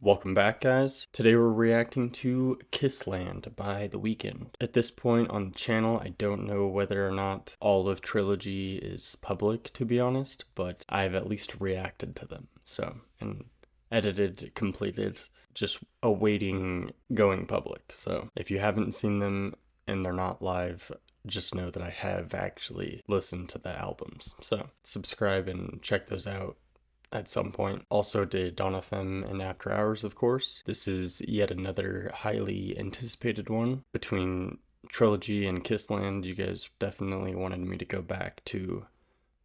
Welcome back, guys. Today we're reacting to Kissland by The Weeknd. At this point on the channel, I don't know whether or not all of Trilogy is public, to be honest, but I've at least reacted to them. And edited, completed, just awaiting going public. So if you haven't seen them and they're not live, just know that I have actually listened to the albums. So subscribe and check those out at some point. Also did Dawn FM and After Hours, of course. This is yet another highly anticipated one. Between Trilogy and Kissland, you guys definitely wanted me to go back to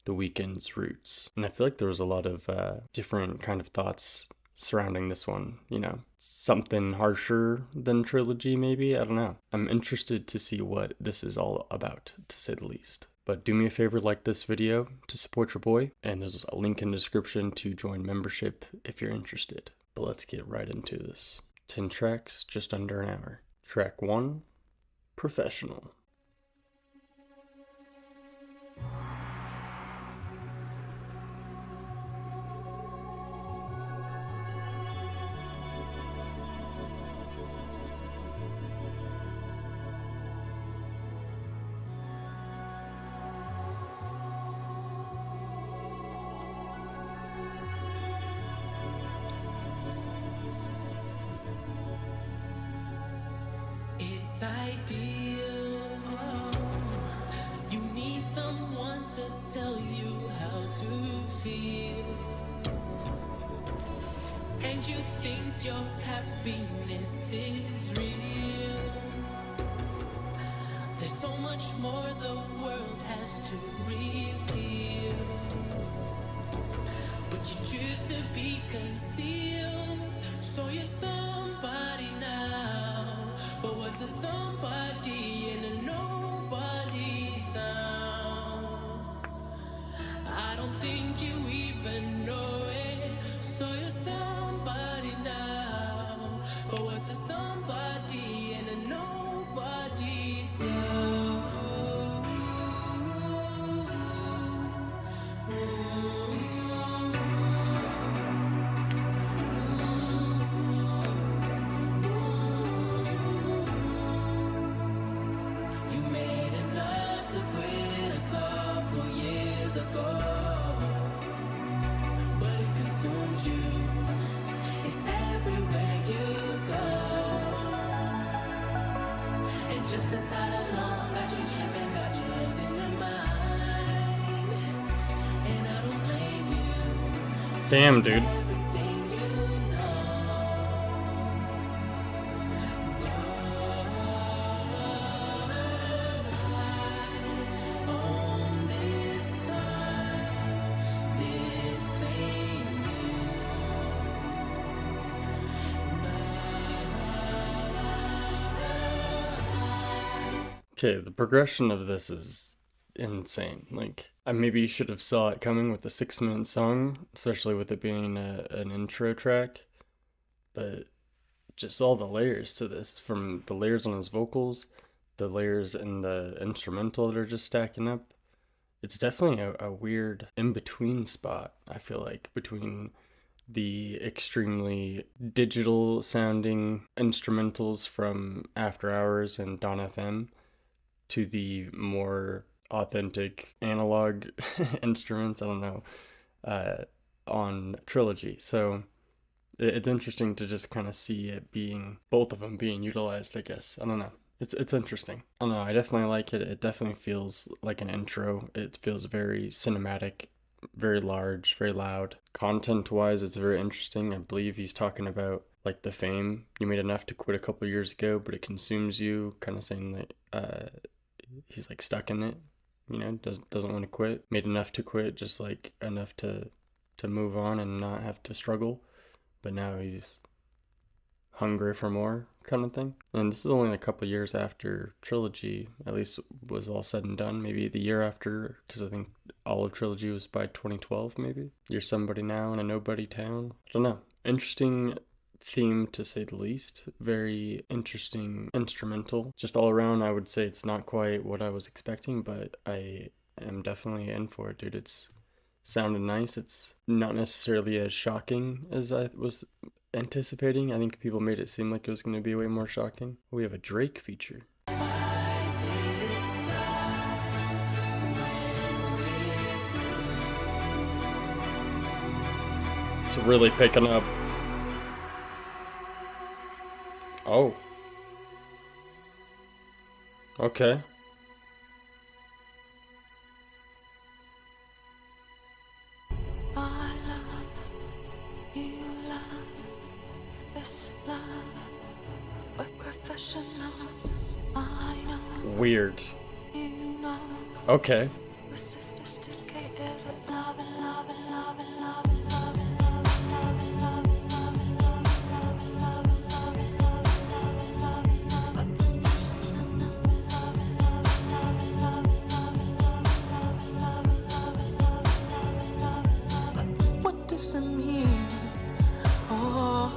The Weeknd's roots. And I feel like there was a lot of different kind of thoughts surrounding this one, you know, something harsher than Trilogy maybe, I don't know. I'm interested to see what this is all about, to say the least. But do me a favor, like this video to support your boy, and there's a link in the description to join membership if you're interested. But let's get right into this. 10 tracks, just under an hour. Track 1, Professional. It's ideal. You need someone to tell you how to feel, and you think your happiness is real. There's so much more the world has to reveal, but you choose to be concealed. So you're somebody now, but what's a somebody in a nobody town? I don't think you even know it. So you're somebody now, but what's a somebody in a nobody town? Damn, dude. Okay, the progression of this is insane. Like, I maybe should have saw it coming with the 6-minute song, especially with it being an intro track. But just all the layers to this, from the layers on his vocals, the layers in the instrumental that are just stacking up. It's definitely a weird in-between spot, I feel like, between the extremely digital sounding instrumentals from After Hours and Dawn FM to the more authentic analog instruments, I don't know, on Trilogy. So it's interesting to just kind of see it being, both of them being utilized, I guess. I don't know. It's interesting. I don't know. I definitely like it. It definitely feels like an intro. It feels very cinematic, very large, very loud. Content-wise, it's very interesting. I believe he's talking about like the fame. You made enough to quit a couple years ago, but it consumes you. Kind of saying that he's like stuck in it. You know, doesn't want to quit. Made enough to quit, just like enough to move on and not have to struggle. But now he's hungry for more, kind of thing. And this is only a couple years after Trilogy, at least, was all said and done. Maybe the year after, because I think all of Trilogy was by 2012, maybe. You're somebody now in a nobody town. I don't know. Interesting theme, to say the least. Very interesting instrumental. Just all around, I would say it's not quite what I was expecting, but I am definitely in for it, dude. It's sounded nice. It's not necessarily as shocking as I was anticipating. I think people made it seem like it was going to be way more shocking. We have a Drake feature. It's really picking up. Oh. Okay. I love you, love this love, but professional. I know Weird. you know Okay. we're sophisticated at love and love and love and love and love and love and love and love and love and love and love and love and love and love and love and love and love but professional love and love and love and love and love and love and love and love and love and love and love and love and love. What does it mean? Oh,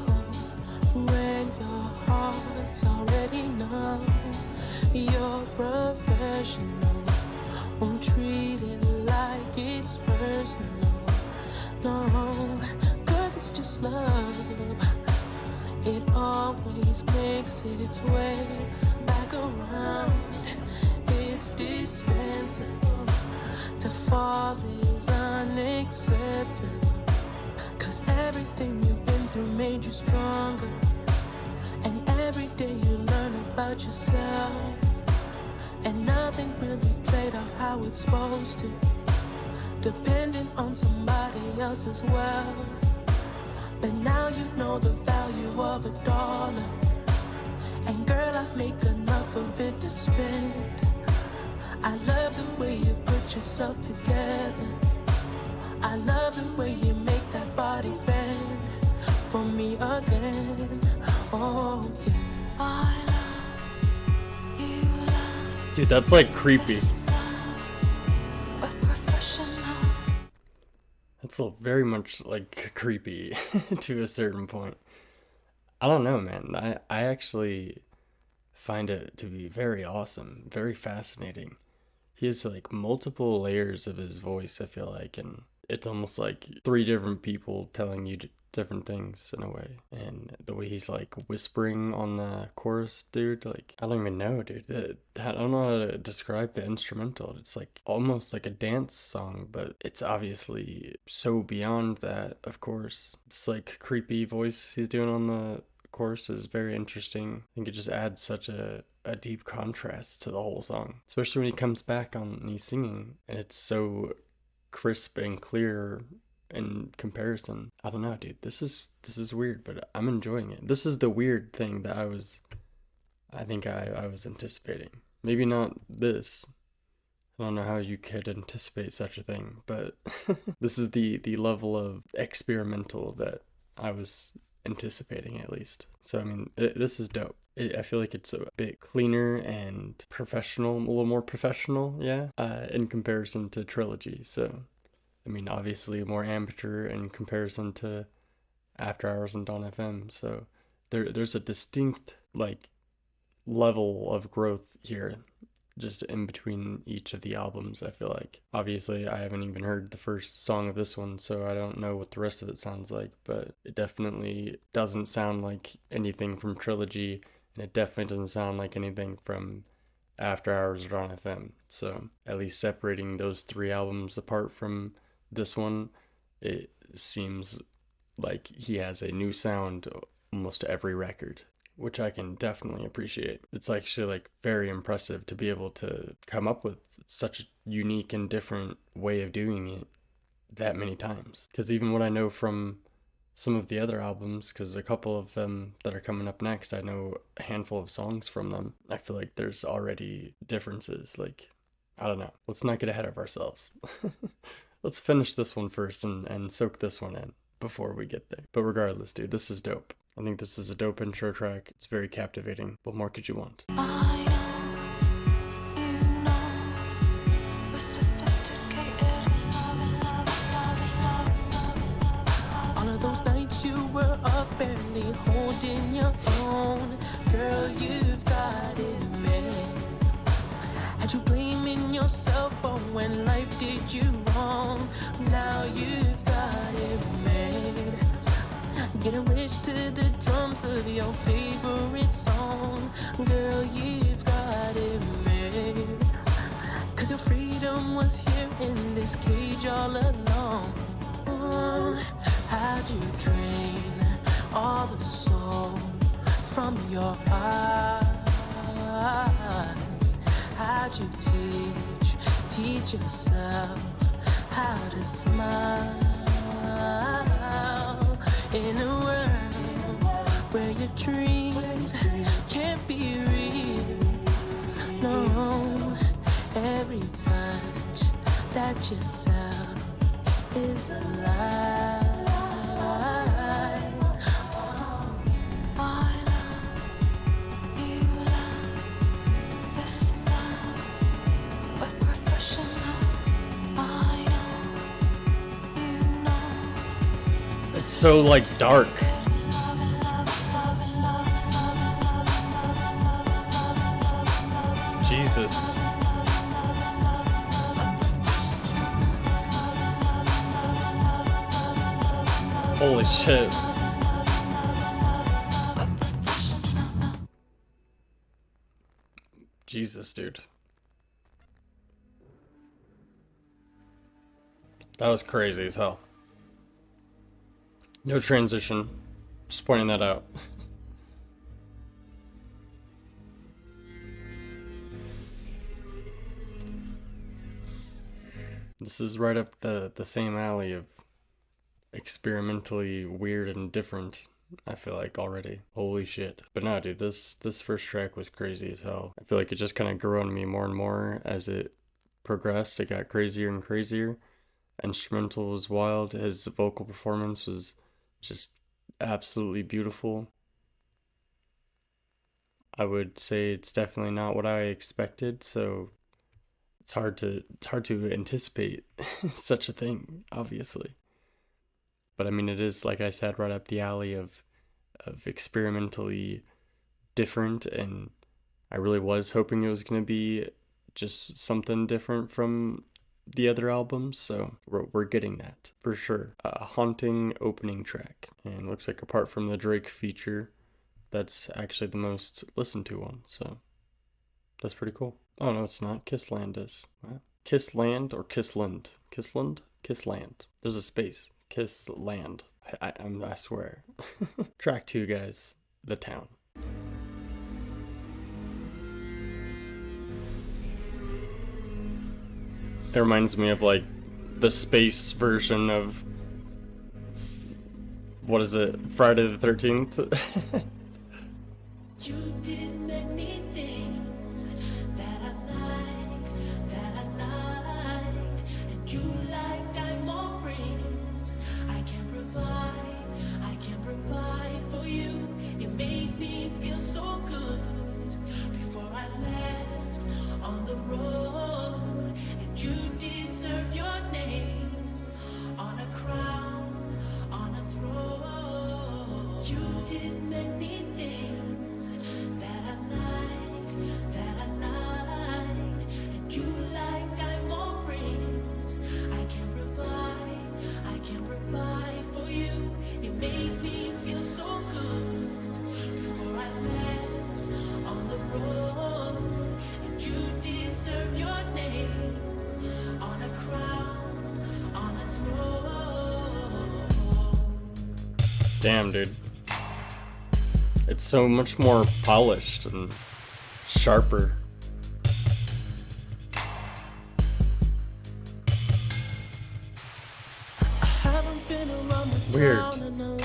when your heart's already numb, you're professional. Won't treat it like it's personal. No, cause it's just love. It always makes its way back around. It's dispensable. To fall is unacceptable. Cause everything you've been through made you stronger. And every day you learn about yourself. And nothing really played out how it's supposed to. Depending on somebody else as well. But now you know the value of $1. And girl, I make enough of it to spend. I love the way you put yourself together. I love the way you make that body bend for me again. Oh yeah. I love you, love Dude, that's like creepy. this love, but professional. That's very much like creepy to a certain point. I don't know, man. I actually find it to be very awesome, very fascinating. He has like multiple layers of his voice, I feel like, and it's almost like three different people telling you different things in a way. And the way he's like whispering on the chorus, dude, like, I don't even know, dude. I don't know how to describe the instrumental. It's like almost like a dance song, but it's obviously so beyond that, of course. It's like creepy voice he's doing on the chorus is very interesting. I think it just adds such a deep contrast to the whole song, especially when he comes back on and he's singing and it's so crisp and clear in comparison. I don't know, dude. This is weird, but I'm enjoying it. This is the weird thing that I think I was anticipating. Maybe not this. I don't know how you could anticipate such a thing, but this is the level of experimental that I was anticipating, at least. So I mean, this is dope. I feel like it's a bit cleaner and professional, a little more professional, yeah, in comparison to Trilogy. So, I mean, obviously more amateur in comparison to After Hours and Dawn FM. So there's a distinct like level of growth here, just in between each of the albums. I feel like obviously I haven't even heard the first song of this one, so I don't know what the rest of it sounds like, but it definitely doesn't sound like anything from Trilogy. And it definitely doesn't sound like anything from After Hours or Dawn FM. So at least separating those three albums apart from this one, it seems like he has a new sound almost every record, which I can definitely appreciate. It's actually like very impressive to be able to come up with such a unique and different way of doing it that many times. Because even what I know from some of the other albums, because a couple of them that are coming up next, I know a handful of songs from them. I feel like there's already differences. Like, I don't know. Let's not get ahead of ourselves. Let's finish this one first and soak this one in before we get there. But regardless, dude, this is dope. I think this is a dope intro track. It's very captivating. What more could you want? I know, you know, we're sophisticated. Love and love and love and love and love and love and love. All of those nights you were up barely holding your own. Girl, you've got it made. Had you blaming yourself for when life did you wrong. Now you've got it made. getting rich to the drums of your favorite song. Girl, you've got it made. Cause your freedom was here in this cage all along. How'd you drain all the soul from your eyes? How'd you teach yourself how to smile? In a world where your dreams can't be real. No, every touch that you sell is a lie. I love you, love this love, but professional. I know, you know. It's so like dark. Jesus. Holy shit. Jesus, dude. That was crazy as hell. No transition. Just pointing that out. This is right up the same alley of experimentally weird and different, I feel like, already. Holy shit. But no, dude, this first track was crazy as hell. I feel like it just kind of grew on me more and more as it progressed. It got crazier and crazier. Instrumental was wild. His vocal performance was just absolutely beautiful. I would say it's definitely not what I expected, so it's hard to anticipate such a thing, obviously. But I mean, it is, like I said, right up the alley of experimentally different, and I really was hoping it was going to be just something different from the other albums, so we're getting that for sure. A haunting opening track, and looks like apart from the Drake feature, that's actually the most listened to one, so that's pretty cool. Oh no, it's not. Kissland is. Wow. Kissland or Kissland? Kissland? Kissland. There's a space. Kissland. I swear. Track 2, guys. The Town. It reminds me of like the space version of, what is it, Friday the 13th? You did many things that I liked, and you like diamond rings. I can provide for you. You made me feel so good before I left on the road, and you deserve your name on a crown, on a throne. You did many things that I liked, and you like diamond rings. I can provide for you. You made me feel so good before I left on the road, and you deserve your name on a crown, on a throne. Damn, dude. It's so much more polished and sharper. Weird.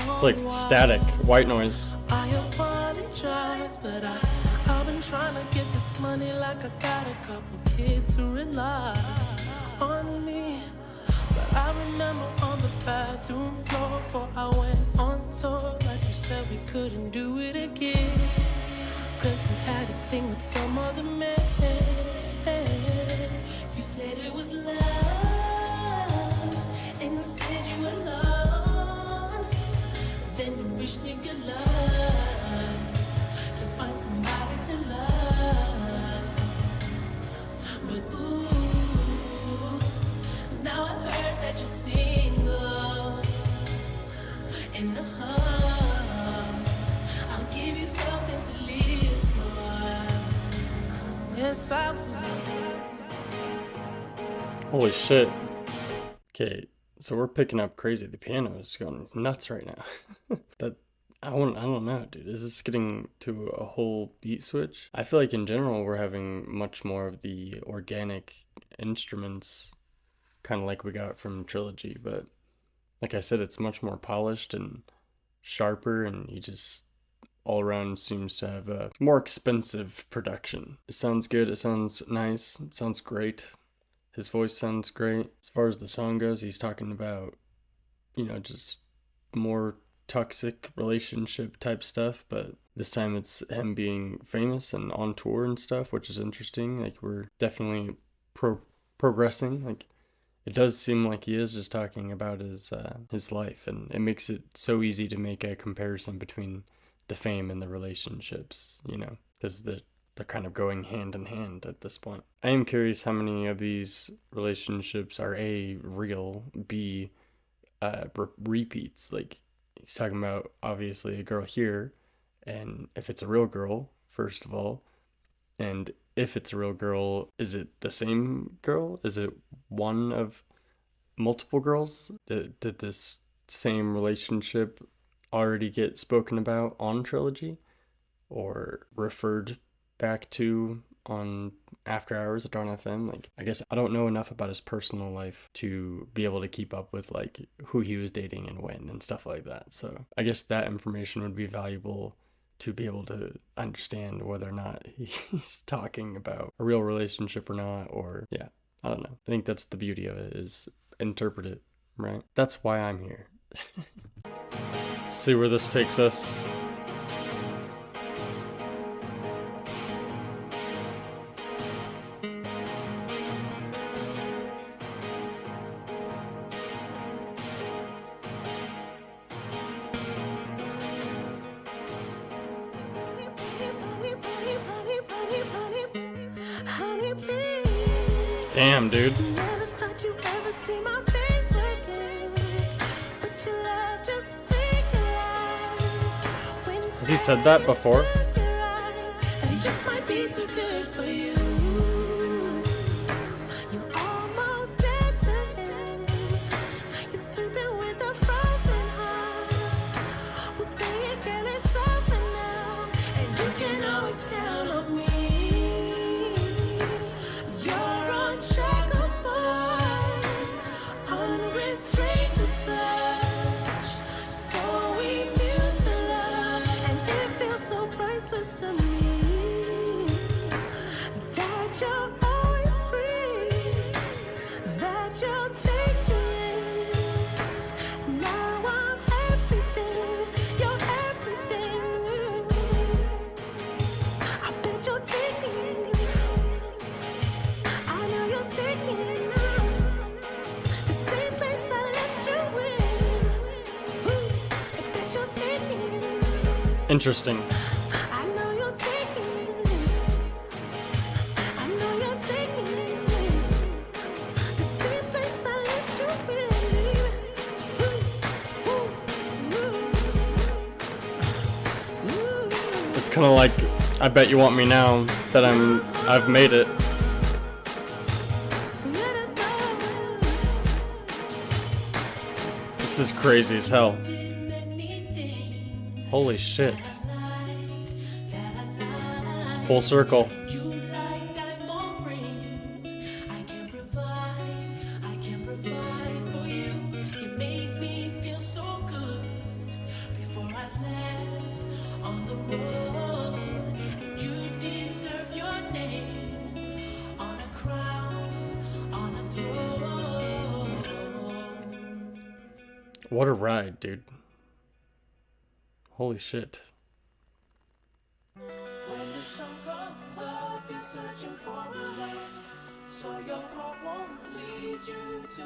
It's like static, white noise. I apologize, but I've been trying to get this money like I got a couple kids who rely on me. But I remember on the bathroom floor before I went on tour, like you said we couldn't do it again, 'cause you had a thing with some other man. You said it was love, and you said you were lost. Then you wished me good luck to find somebody to love. But ooh, now I heard that you're single, and inside. Holy shit. Okay, so we're picking up crazy. The piano is going nuts right now. That I don't know, dude. Is this getting to a whole beat switch? I feel like in general we're having much more of the organic instruments, kind of like we got from Trilogy, but like I said, it's much more polished and sharper, and he just all around seems to have a more expensive production. It sounds good, it sounds nice, it sounds great. His voice sounds great. As far as the song goes, he's talking about, just more toxic relationship type stuff, but this time it's him being famous and on tour and stuff, which is interesting. Like, we're definitely progressing. Like, it does seem like he is just talking about his life, and it makes it so easy to make a comparison between the fame and the relationships, because they're kind of going hand in hand at this point. I am curious how many of these relationships are A, real, B, repeats. Like, he's talking about obviously a girl here, and if it's a real girl, first of all, and if it's a real girl, is it the same girl? Is it one of multiple girls? Did this same relationship already get spoken about on Trilogy or referred back to on After Hours at Dawn FM? Like, I guess I don't know enough about his personal life to be able to keep up with like who he was dating and when and stuff like that. So I guess that information would be valuable to be able to understand whether or not he's talking about a real relationship or not, or yeah, I don't know. I think that's the beauty of it, is interpret it, right? That's why I'm here. See where this takes us. Damn, dude. Has he said that before? Interesting. It's kind of like I Bet You Want Me Now that I've made it. This is crazy as hell. Holy shit. Full circle. What a ride, dude. Holy shit. When the sun comes up, you're searching for a love, so your heart won't lead you to.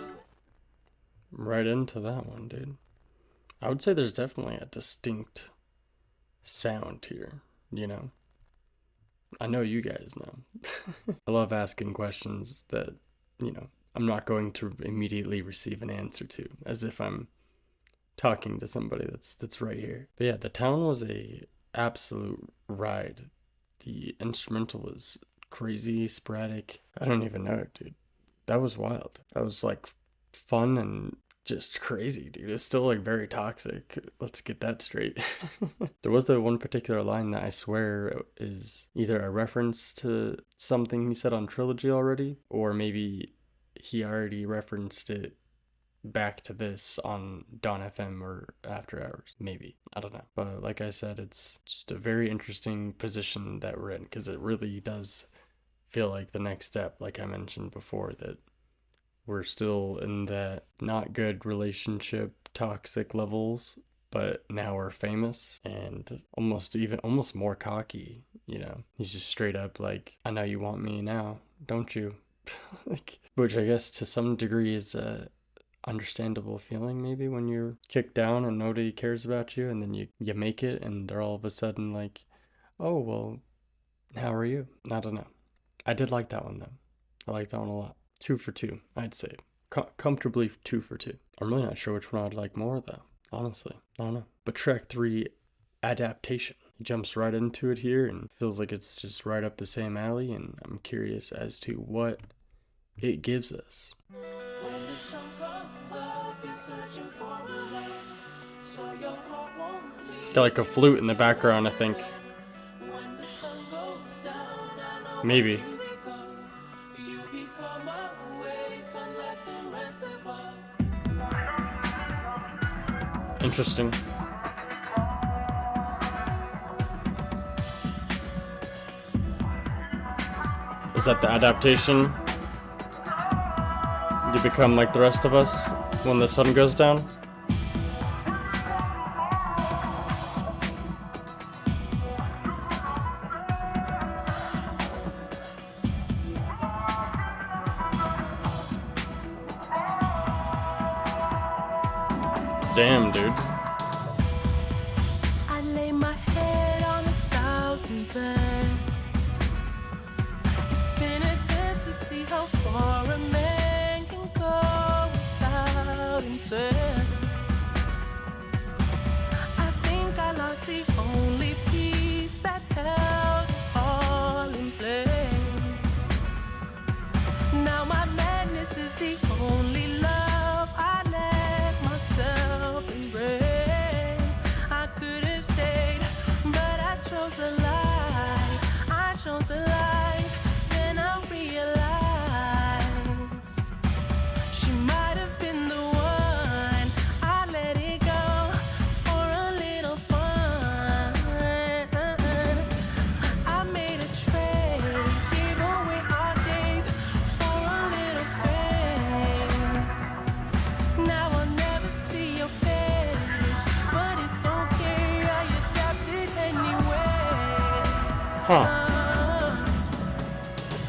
Right into that one, dude. I would say there's definitely a distinct sound here, I know you guys know. I love asking questions that, I'm not going to immediately receive an answer to, as if I'm talking to somebody that's right here. But yeah, the town was a absolute ride. The instrumental was crazy, sporadic. I don't even know, dude. That was wild. That was like fun and just crazy, dude. It's still like very toxic. Let's get that straight. There was that one particular line that I swear is either a reference to something he said on Trilogy already, or maybe he already referenced it back to this on Dawn FM or After Hours. Maybe. I don't know. But like I said, it's just a very interesting position that we're in, because it really does feel like the next step, like I mentioned before, that we're still in that not good relationship, toxic levels, but now we're famous and almost more cocky, you know. He's just straight up like, I know you want me now, don't you? Like, which I guess to some degree is a understandable feeling, maybe, when you're kicked down and nobody cares about you, and then you make it and they're all of a sudden like, oh, well, how are you? I don't know. I did like that one though. I like that one a lot. 2 for 2, I'd say. Comfortably 2 for 2. I'm really not sure which one I'd like more though, honestly. I don't know. But track 3, Adaptation. He jumps right into it here and feels like it's just right up the same alley, and I'm curious as to what it gives us. When the sun comes up, you're searching for a light, so your heart won't leave. Got like a flute in the background, I think. When the sun goes down, I know Maybe. what you become awake, unlike the rest of us. Interesting. Is that the adaptation? You become like the rest of us when the sun goes down? Damn, dude. I lay my head on 1,000 beds. It's been a test to see how far a man can go without himself. I think I lost the only piece that held it all in place. Now my madness is the only love I let myself embrace. I could have stayed, but I chose the lie. I chose the life, then I realized she might have been the one. I let it go for a little fun. I made a trade, gave away our days for a little fame. Now I'll never see your face, but it's okay, I adapted anyway. Huh.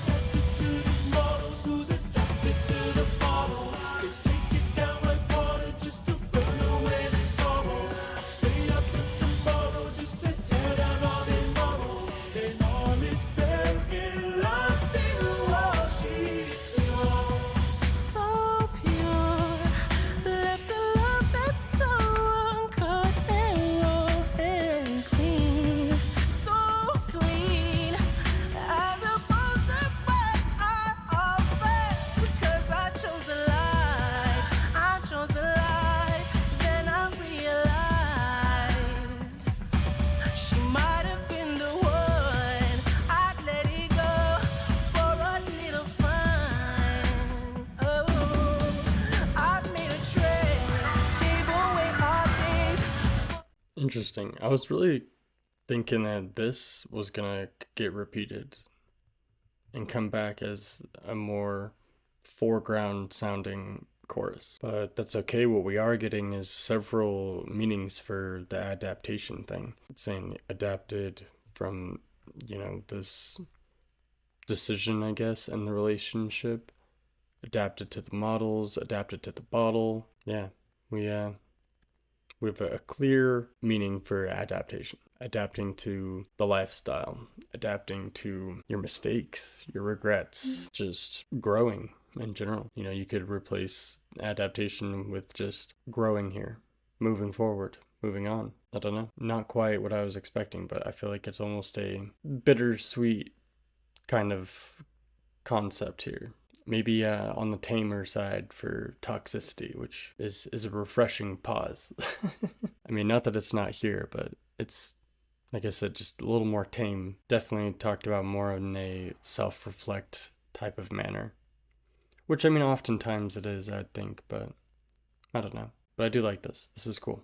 Adapted to these models, who's adapted to the bottle. They take it down like water just to burn away the sorrow. I stay up till tomorrow just to tear down all their models. And all is fair in love, in war, she's pure. So pure, left a love that's so uncut and raw and clean. So clean, as opposed to what I offered. Because I chose the life, I chose the life, then I realized she might have been the one. I'd let it go for a little fun. Oh, I made a trade, gave away our days. Interesting. I was really thinking that this was gonna get repeated and come back as a more foreground sounding chorus. But that's okay. What we are getting is several meanings for the adaptation thing. It's saying adapted from, you know, this decision, I guess, in the relationship. Adapted to the models, adapted to the bottle. Yeah, we have a clear meaning for adaptation. Adapting to the lifestyle, adapting to your mistakes, your regrets, just growing in general. You know, you could replace adaptation with just growing here, moving forward, moving on. I don't know. Not quite what I was expecting, but I feel like it's almost a bittersweet kind of concept here. Maybe on the tamer side for toxicity, which is a refreshing pause. I mean, not that it's not here, but it's, like I said, just a little more tame. Definitely talked about more in a self-reflect type of manner. Which, I mean, oftentimes it is, I'd think, but I don't know. But I do like this. This is cool.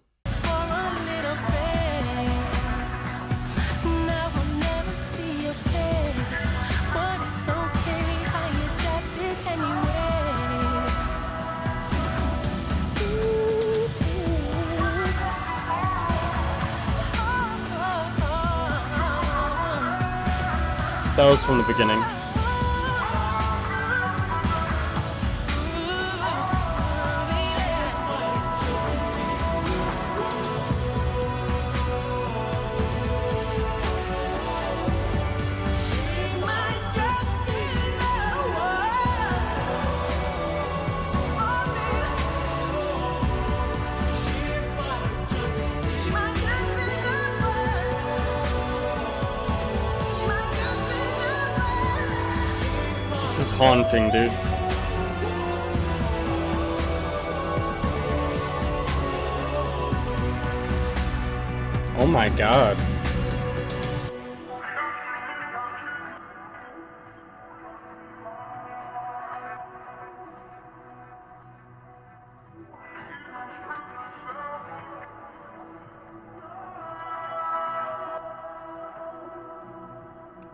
That was from the beginning. This is haunting, dude. Oh my god.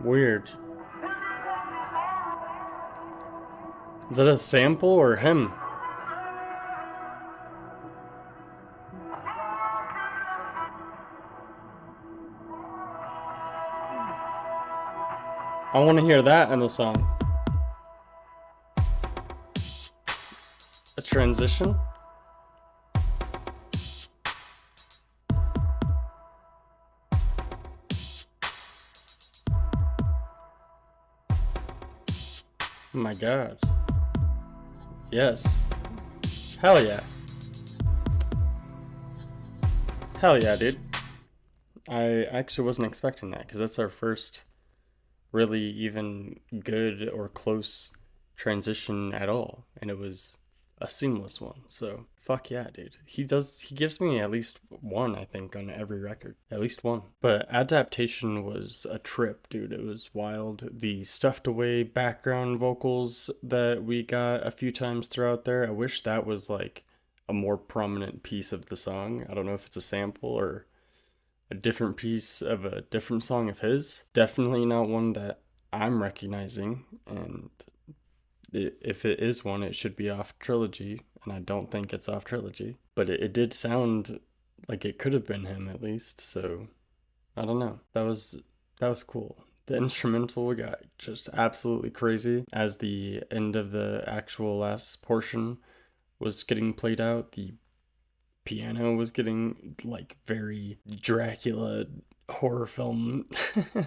Weird. Is that a sample or him? I want to hear that in the song. A transition? Oh my god. Yes. Hell yeah. Hell yeah, dude. I actually wasn't expecting that, because that's our first really even good or close transition at all, and it was a seamless one. So fuck yeah, dude. He gives me at least one, I think, on every record. At least one. But Adaptation was a trip, dude. It was wild. The stuffed away background vocals that we got a few times throughout there, I wish that was like a more prominent piece of the song. I don't know if it's a sample or a different piece of a different song of his. Definitely not one that I'm recognizing, and if it is one, it should be off Trilogy, and I don't think it's off Trilogy. But it did sound like it could have been him at least, so I don't know. That was cool. The instrumental got just absolutely crazy as the end of the actual last portion was getting played out. The piano was getting like very Dracula horror film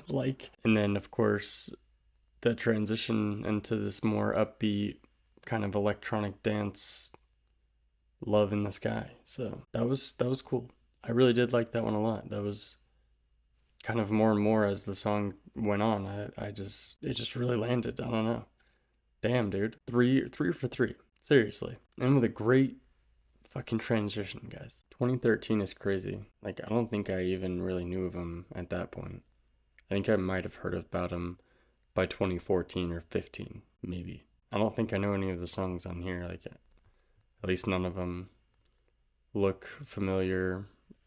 like, and then of course the transition into this more upbeat kind of electronic dance, Love in the Sky. So that was cool. I really did like that one a lot. That was kind of more and more as the song went on. It just really landed. I don't know. Damn, dude. Three for three. Seriously. And with a great fucking transition, guys. 2013 is crazy. Like, I don't think I even really knew of him at that point. I think I might have heard about him by 2014 or 15, maybe. I don't think I know any of the songs on here. Like, at least none of them look familiar.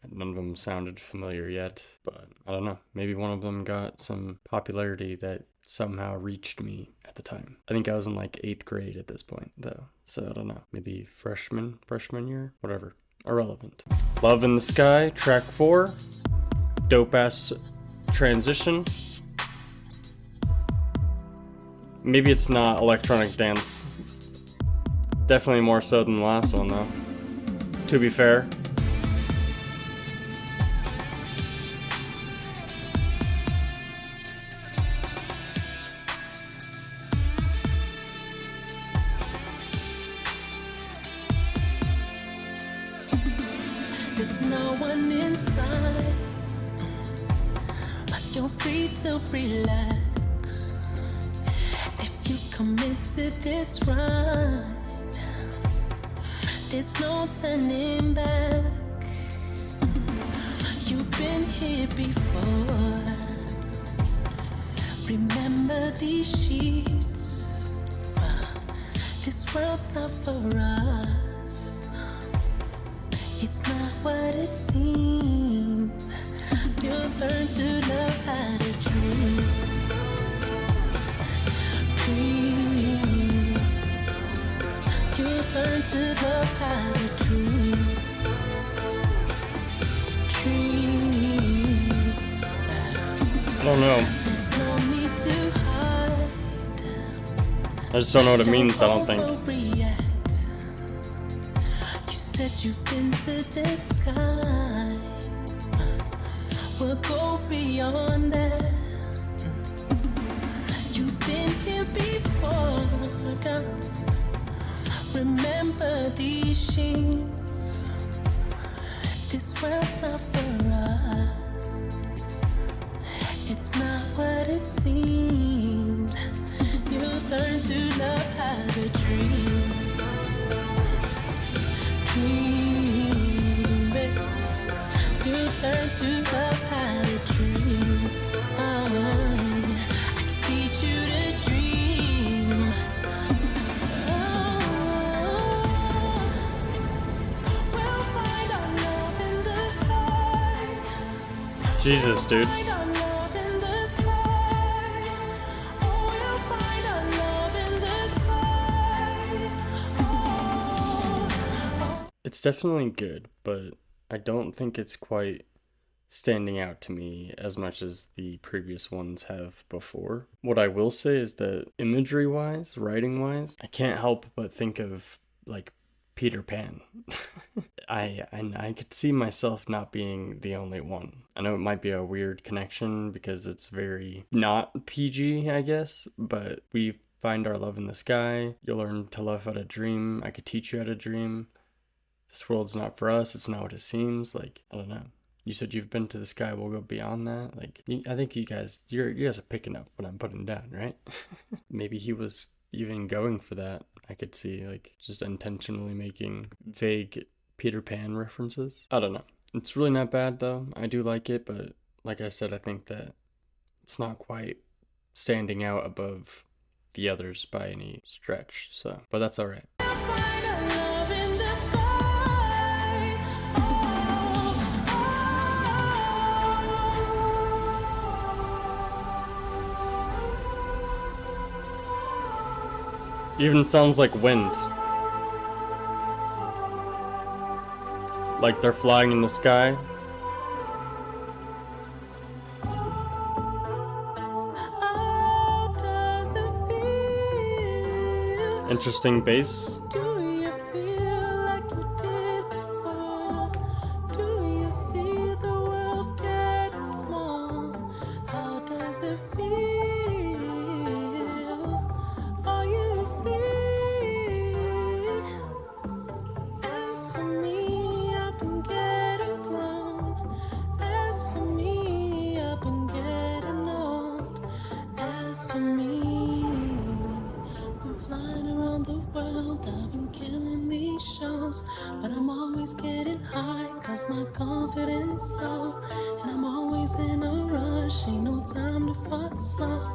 None of them sounded familiar yet. But I don't know. Maybe one of them got some popularity that somehow reached me at the time. I think I was in like 8th grade at this point, though. So I don't know. Maybe freshman year? Whatever. Irrelevant. Love in the Sky, track 4. Dope ass transition. Maybe it's not electronic dance. Definitely more so than the last one, though. To be fair. There's no one inside, but you're free to relax. commit to this ride. There's no turning back. You've been here before. Remember these sheets. This world's not for us. It's not what it seems. You'll learn to love how to dream. Dream. You'll learn to love how to dream. Dream. I don't know. There's no need to hide. I just don't know what it means, I don't think. Overreact. You said you've been to the sky. We'll go beyond that. You've been here before, girl. Remember these sheets. This world's not for us. It's not what it seems. You'll learn to love how to dream. Dream, babe. You'll learn to love how to dream. I can teach you to dream. We'll find our love in the sky. Jesus, dude. Find our love in the sky. Oh, we'll find our love in the sky. It's definitely good, but I don't think it's quite standing out to me as much as the previous ones have before. What I will say is that imagery-wise, writing-wise, I can't help but think of, like, Peter Pan. I could see myself not being the only one. I know it might be a weird connection because it's very not PG, I guess, but we find our love in the sky. You'll learn to love how to dream. I could teach you how to dream. This world's not for us. It's not what it seems. Like, I don't know. You said you've been to the sky. We'll go beyond that. Like, I think you guys are picking up what I'm putting down, right? Maybe he was even going for that. I could see, like, just intentionally making vague Peter Pan references. I don't know. It's really not bad, though. I do like it, but like I said, I think that it's not quite standing out above the others by any stretch. So, but that's all right. Find our love in the sky. Even sounds like wind. Like they're flying in the sky. How does it feel? Interesting bass. Do you feel like you did before? Do you see the world getting small? How does it feel? Are you free? As for me, I've been getting grown. As for me, I've been getting old. As for me, I'm flying around the world. I've been killing these shows, but I'm always getting high, cause my confidence low. And I'm always in a rush, ain't no time to fuck slow.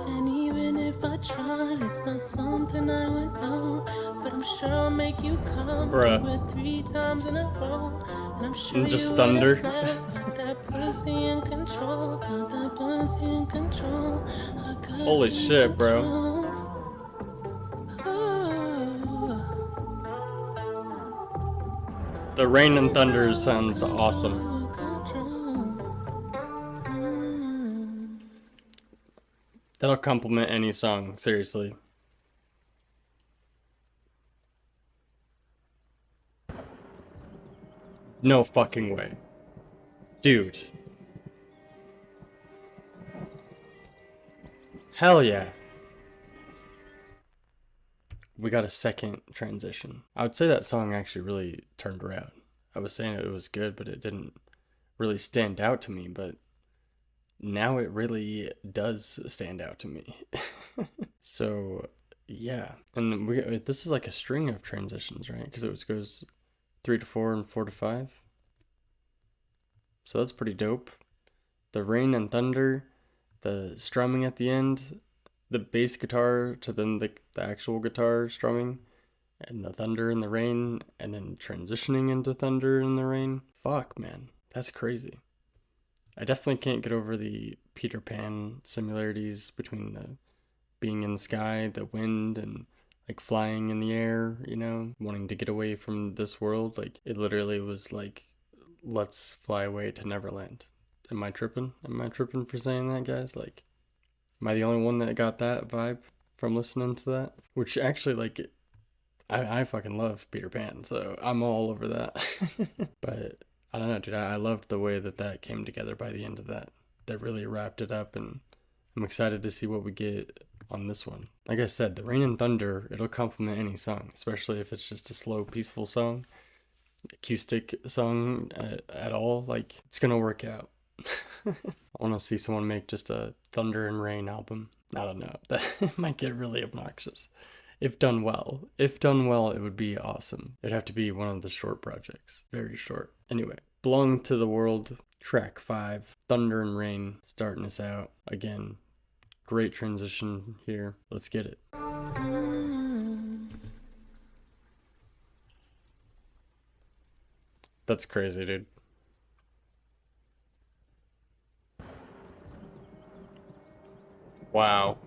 And even if I tried, it's not something I would know. But I'm sure I'll make you come. Bruh. Do it 3 times in a row. And I'm sure And just you thunder. would've left. Got that pussy in control. Got that pussy in control. I got Holy it in shit, bro. control. Ooh. The rain and thunder sounds awesome. That'll compliment any song, seriously. No fucking way. Dude. Hell yeah. We got a second transition. I would say that song actually really turned around. I was saying it was good, but it didn't really stand out to me, but now it really does stand out to me. So yeah, and this is like a string of transitions, right? Because it goes 3 to 4 and 4 to 5. So that's pretty dope. The rain and thunder, the strumming at the end, the bass guitar to then the actual guitar strumming, and the thunder and the rain, and then transitioning into thunder and the rain. Fuck, man, that's crazy. I definitely can't get over the Peter Pan similarities between the being in the sky, the wind, and like flying in the air, wanting to get away from this world. Like it literally was like, let's fly away to Neverland. Am I tripping? Am I tripping for saying that, guys? Like, am I the only one that got that vibe from listening to that? Which actually, like, I fucking love Peter Pan, so I'm all over that. But I don't know, dude. I loved the way that came together by the end of that. That really wrapped it up, and I'm excited to see what we get on this one. Like I said, the rain and thunder, it'll complement any song, especially if it's just a slow, peaceful song, acoustic song at all. Like, it's gonna work out. I want to see someone make just a thunder and rain album. I don't know. That might get really obnoxious. If done well. If done well, it would be awesome. It'd have to be one of the short projects. Very short. Anyway, Belong to the World, track 5, Thunder and Rain, starting us out. Again, great transition here. Let's get it. That's crazy, dude. Wow.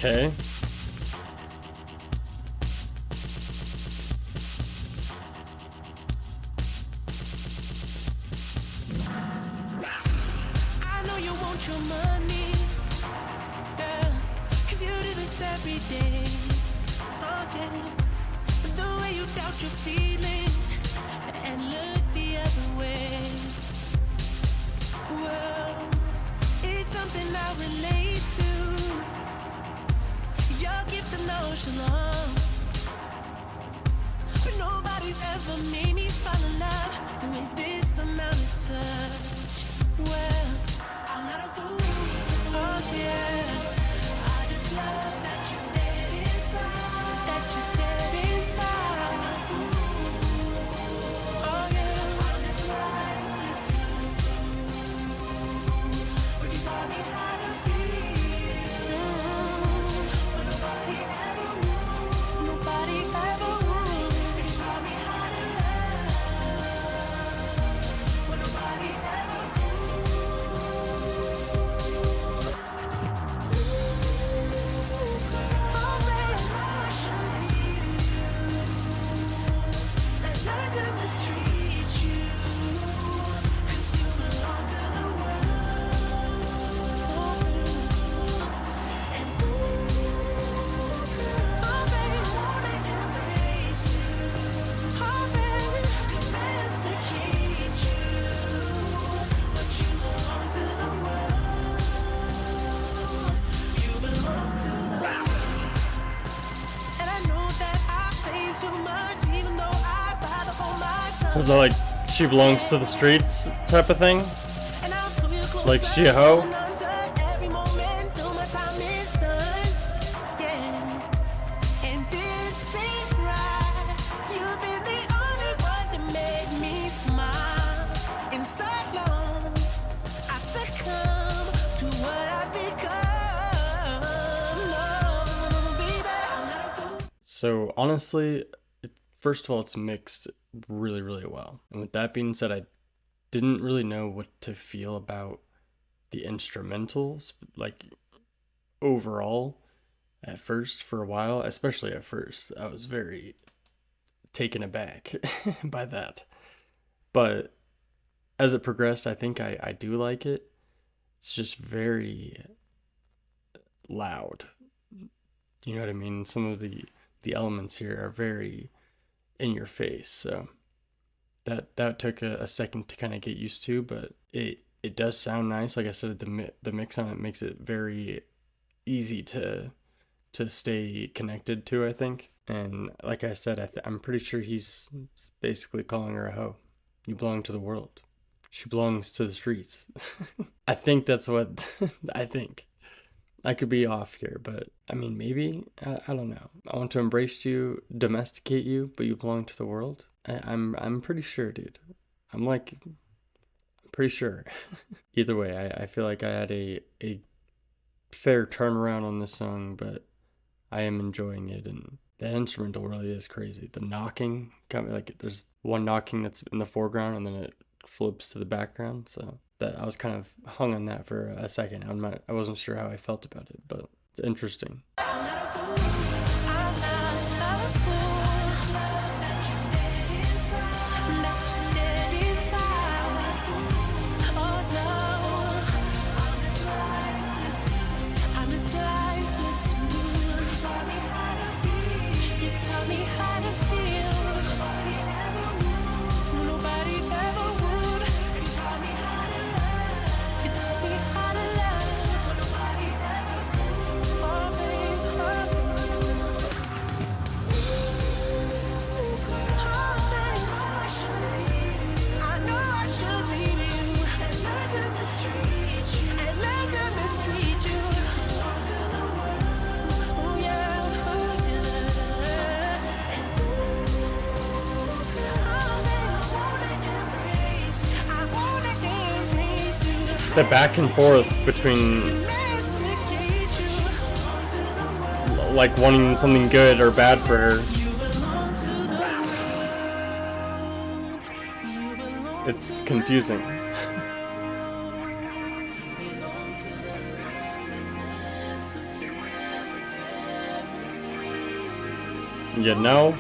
Okay. I know you want your money, yeah, 'cause you do this every day, okay. But the way you doubt your feelings and look the other way, well, it's something I relate to. Your gift of nonchalance, but nobody's ever made me fall in love with this amount of touch. Well, I'm not a fool, oh yeah. I just love that you're dead inside, that you're dead inside. I'm not a fool, oh yeah. I'm as lifeless too, but you taught me how to feel, but nobody ever would, nobody ever would. You taught me how to love, but nobody ever could. So is it like she belongs to the streets type of thing? Like she a hoe? So honestly, first of all, it's mixed really, really well. And with that being said, I didn't really know what to feel about the instrumentals, like overall, at first for a while, especially at first. I was very taken aback by that. But as it progressed, I think I do like it. It's just very loud. You know what I mean? Some of the elements here are very in your face. So that took a second to kind of get used to, but it does sound nice. Like I said, the mix on it makes it very easy to stay connected to, I think. And like I said, I'm pretty sure he's basically calling her a hoe. You belong to the world. She belongs to the streets. I think that's what I think. I could be off here, but I mean, maybe. I don't know. I want to embrace you, domesticate you, but you belong to the world. I'm pretty sure, dude. I'm pretty sure. Either way, I feel like I had a fair turnaround on this song, but I am enjoying it, and the instrumental really is crazy. The knocking got me, like, there's one knocking that's in the foreground and then it flips to the background. So that I was kind of hung on that for a second. I wasn't sure how I felt about it, but it's interesting. The back and forth between like wanting something good or bad for her. It's confusing. You know?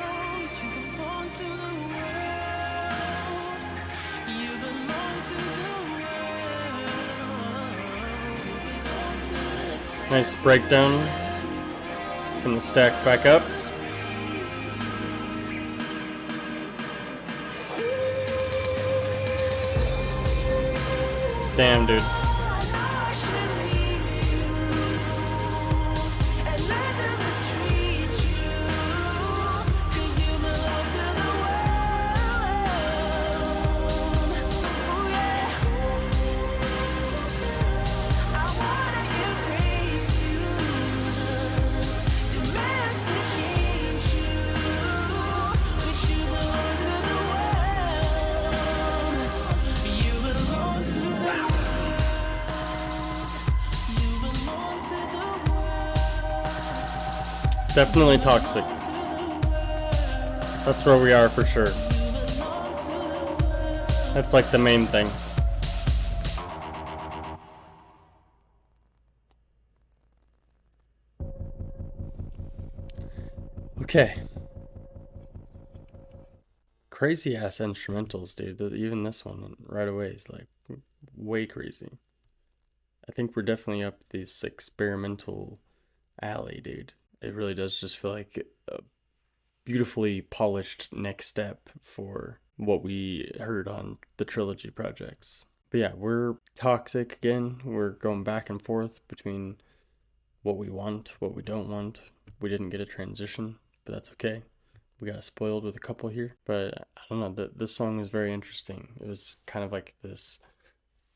Nice breakdown from the stack back up. Damn, dude. Definitely toxic. That's where we are for sure. That's like the main thing. Okay. Crazy ass instrumentals, dude. Even this one right away is like way crazy. I think we're definitely up this experimental alley, dude. It really does just feel like a beautifully polished next step for what we heard on the trilogy projects. But yeah, we're toxic again. We're going back and forth between what we want, what we don't want. We didn't get a transition, but that's okay. We got spoiled with a couple here. But I don't know, this song is very interesting. It was kind of like this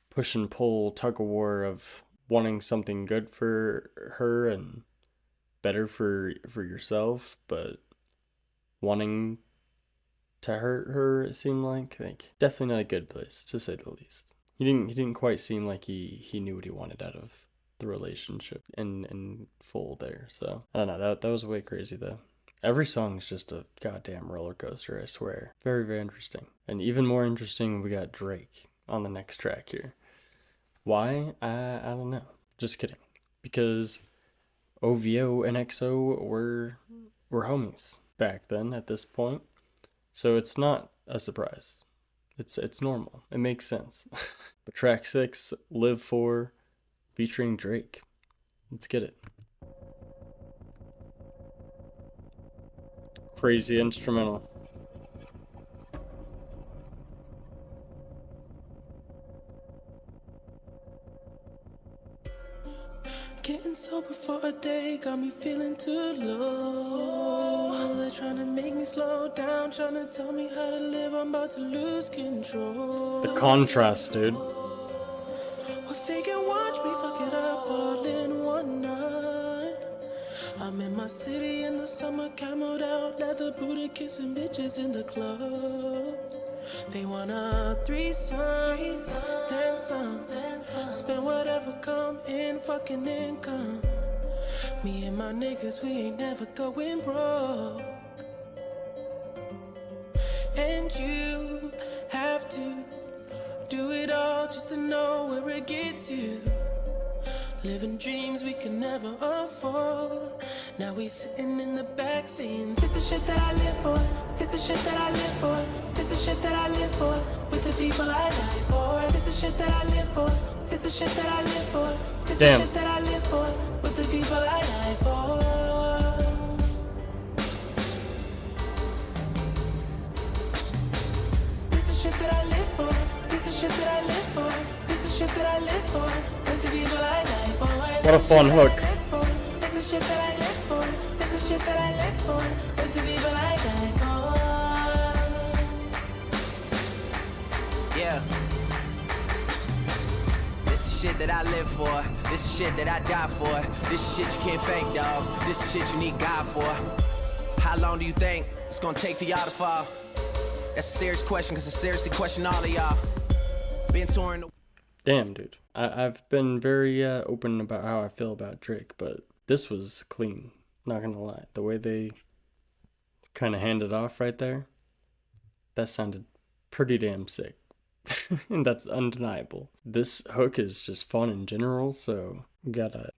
push and pull tug of war of wanting something good for her and better for yourself, but wanting to hurt her, it seemed like definitely not a good place, to say the least. He didn't quite seem like he knew what he wanted out of the relationship in full there. So I don't know, that was way crazy though. Every song is just a goddamn roller coaster, I swear. Very, very interesting. And even more interesting, we got Drake on the next track here. Why? I don't know. Just kidding. Because OVO and XO were homies back then at this point. So it's not a surprise. It's normal. It makes sense. But track 6, Live For, featuring Drake. Let's get it. Crazy instrumental. Getting sober for a day got me feeling too low. They're trying to make me slow down, trying to tell me how to live. I'm about to lose control. The contrast, dude. Well, they can watch me fuck it up all in one night. I'm in my city in the summer, camoed out, leather booted, kissing bitches in the club. They want a threesome, then some. Spend whatever come in, fucking income. Me and my niggas, we ain't never going broke. And you have to do it all just to know where it gets you. Living dreams we can never afford. Now we sitting in the back saying, this is shit that I live for. This is shit that I live for. This is shit that I live for. With the people I die for. This is shit that I live for. This is shit that I live for. This is shit that I live for. With the people I die for. This is shit that I live for. This is shit that I live for. This is shit that I live for. With the people I die for. What a fun hook. This is shit that I live for. This is shit that I live for. With the people I die for. Yeah. This is shit that I live for. This is shit that I die for. This is shit you can't fake, dog. This is shit you need God for. How long do you think it's gonna take for y'all to fall? That's a serious question, cause I seriously question all of y'all. Been touring the... Damn, dude. I've been very open about how I feel about Drake, but this was clean. Not gonna lie. The way they kind of handed off right there, that sounded pretty damn sick. And that's undeniable. This hook is just fun in general, so we got an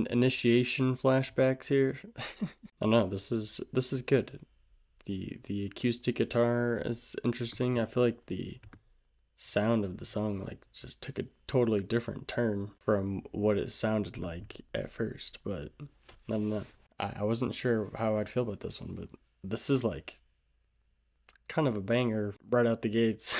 initiation flashbacks here. I don't know, this is good. The acoustic guitar is interesting. I feel like the sound of the song like just took a totally different turn from what it sounded like at first, but I don't know. I wasn't sure how I'd feel about this one, but this is like kind of a banger right out the gates.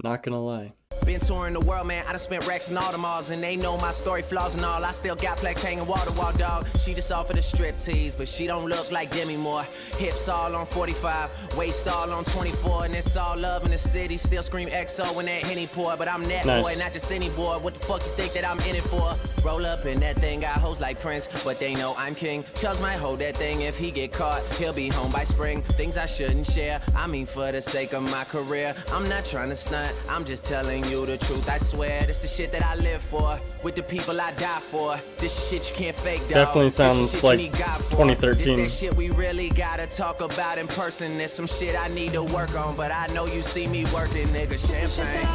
Not gonna lie. Been touring the world, man. I done spent racks in all the malls, and they know my story, flaws and all. I still got plex hanging wall to wall, dog. She just offered a strip tease, but she don't look like Demi Moore. Hips all on 45, waist all on 24, and it's all love in the city. Still scream XO when that Henny pour, but I'm that boy, not just any boy. What the fuck you think that I'm in it for? Roll up in that thing, got hoes like Prince, but they know I'm king. Chubbs might hold that thing if he get caught. He'll be home by spring. Things I shouldn't share. I mean, for the sake of my career, I'm not trying to stunt. I'm just telling you the truth, I swear. This the shit that I live for. With the people I die for. This is shit you can't fake, dog. Definitely sounds like 2013. This that shit we really gotta talk about in person. There's some shit I need to work on, but I know you see me working, nigga. Champagne.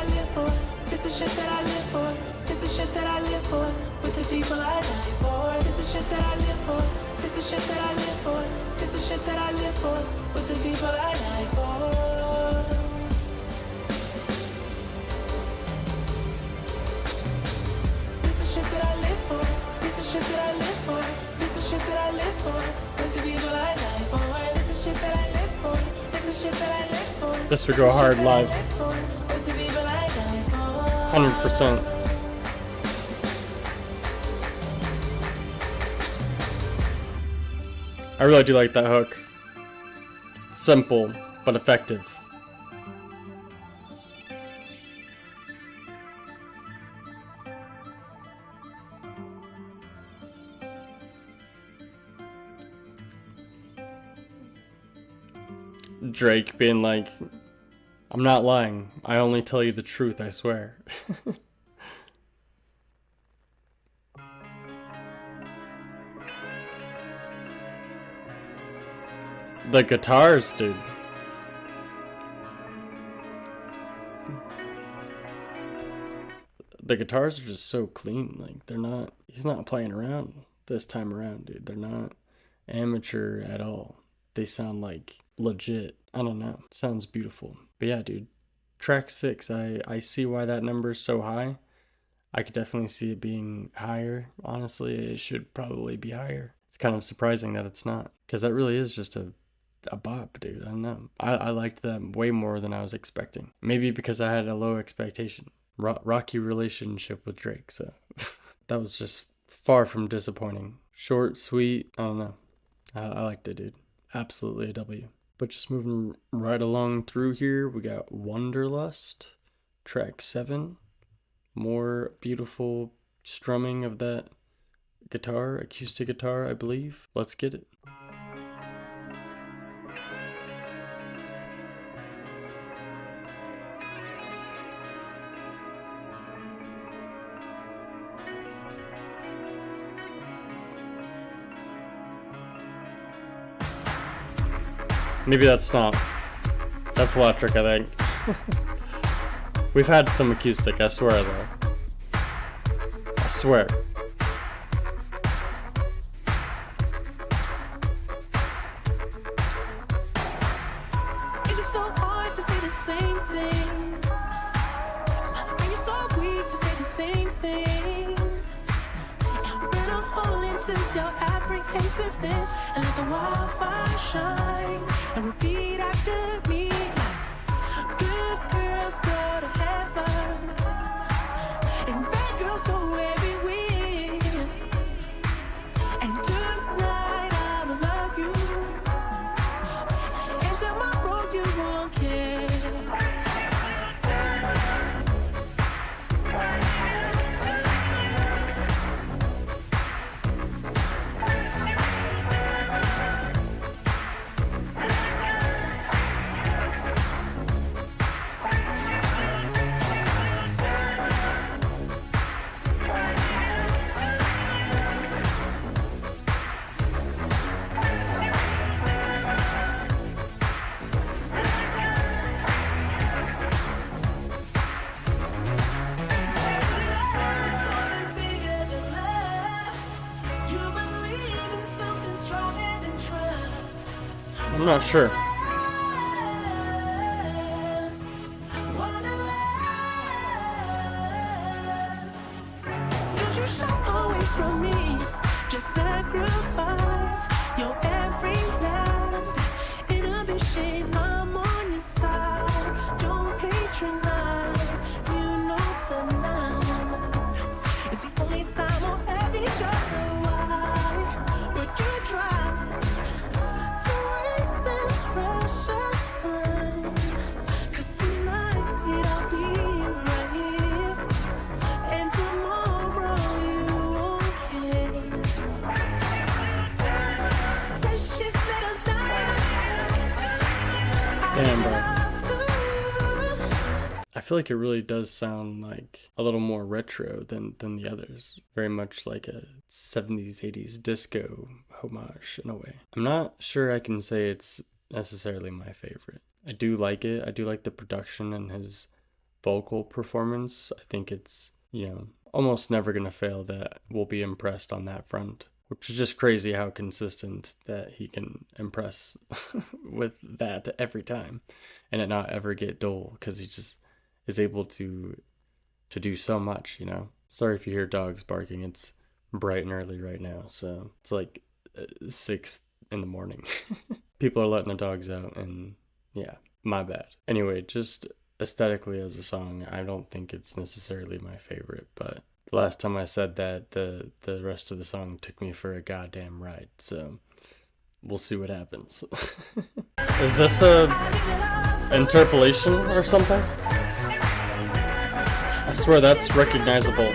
This is shit that I live for. This is shit that I live for. With the people I die for. This is shit that I live for. This is shit that I live for. This is shit that I live for. With the people I die for. Shit that I live for. This is shit that I live for. This is shit that I live for. With the people I die for. This is shit that I live for. This is shit that I live for. This would go hard live. With the people I die for. 100%. I really do like that hook. Simple, but effective. Drake being like, I'm not lying. I only tell you the truth, I swear. The guitars, dude. The guitars are just so clean. Like, they're not, he's not playing around this time around, dude. They're not amateur at all. They sound like legit. I don't know. It sounds beautiful. But yeah, dude. Track 6, I see why that number is so high. I could definitely see it being higher. Honestly, it should probably be higher. It's kind of surprising that it's not. Because that really is just a bop, dude. I don't know. I liked that way more than I was expecting. Maybe because I had a low expectation. Rocky relationship with Drake, so. that was just far from disappointing. Short, sweet, I don't know. I liked it, dude. Absolutely a W. But just moving right along through here, we got Wanderlust, track 7. More beautiful strumming of that guitar, acoustic guitar, I believe. Let's get it. Maybe that's not. That's electric, I think. We've had some acoustic, I swear, though. I swear. Is it so hard to say the same thing? Are you so weak to say the same thing? When I'm falling to your apprehensiveness and let the wildfire shine and repeat after me. Good girls go to heaven and bad girls go everywhere. And tonight I'ma love you, and tomorrow you won't care. Something bigger than love. You believe in something stronger than trust. I'm not sure. Don't you shy away from me. Just sacrifice your every last inhibition. I'm on your side. Don't patronize. You know tonight is the only time we'll have each other. Why would you try to waste this precious time? 'Cause tonight I'll be right here, and tomorrow you won't care. Precious little diamond, Damn, bro. I to you. I feel like it really does sound like a little more retro than the others. Very much like a 70s, 80s disco homage in a way. I'm not sure I can say it's necessarily my favorite. I do like it. I do like the production and his vocal performance. I think it's, almost never gonna fail that we'll be impressed on that front. Which is just crazy how consistent that he can impress with that every time and it not ever get dull because he just is able to do so much, Sorry if you hear dogs barking. It's bright and early right now, so it's like 6 in the morning. People are letting the dogs out, and yeah, my bad. Anyway, just aesthetically as a song, I don't think it's necessarily my favorite, but the last time I said that, the rest of the song took me for a goddamn ride, so we'll see what happens. Is this a interpolation or something? I swear that's recognizable.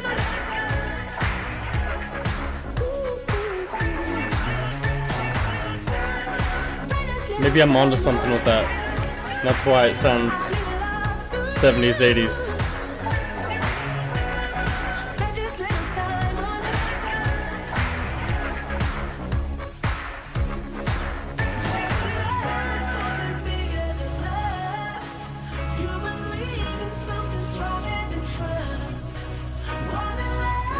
Maybe I'm onto something with that. That's why it sounds 70s, 80s. Precious little diamond. Something bigger than love. You believe in something stronger than trust. Wanderlust.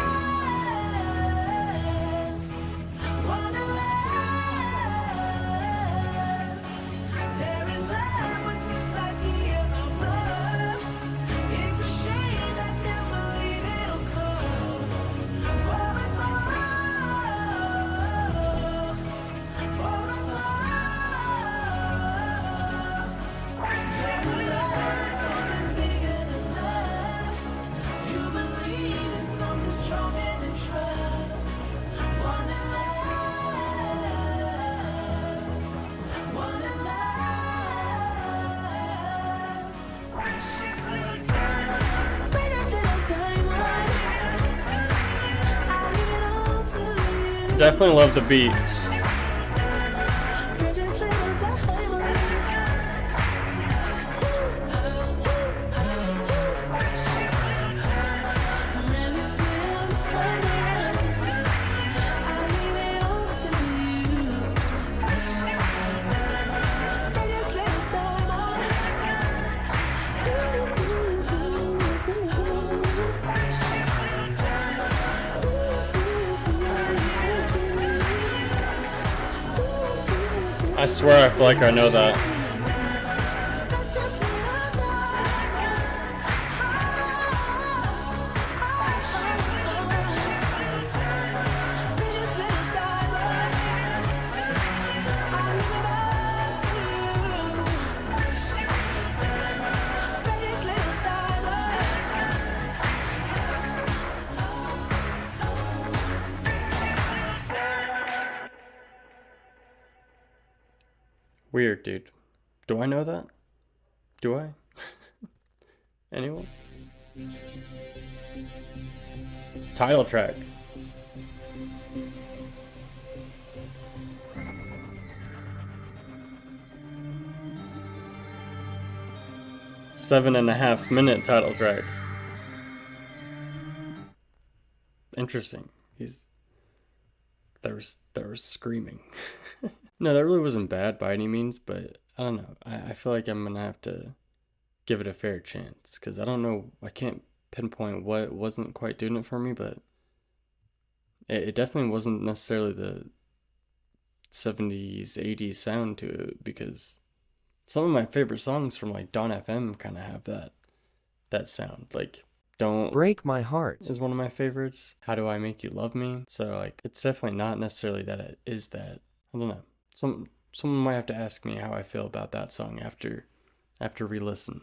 They're in love with this idea of love. It's the Definitely love the beat. I swear I feel like I know that. Weird, dude. Do I know that? Do I? Anyone? Title track. "7.5 minute title track. Interesting. There was screaming. No, that really wasn't bad by any means, but I don't know. I feel like I'm gonna have to give it a fair chance, because I don't know. I can't pinpoint what wasn't quite doing it for me, but it definitely wasn't necessarily the 70s, 80s sound to it, because some of my favorite songs from like Dawn FM kind of have that sound. Like "Don't Break My Heart" is one of my favorites. "How Do I Make You Love Me?" So like it's definitely not necessarily that it is that. I don't know. Someone might have to ask me how I feel about that song after re-listen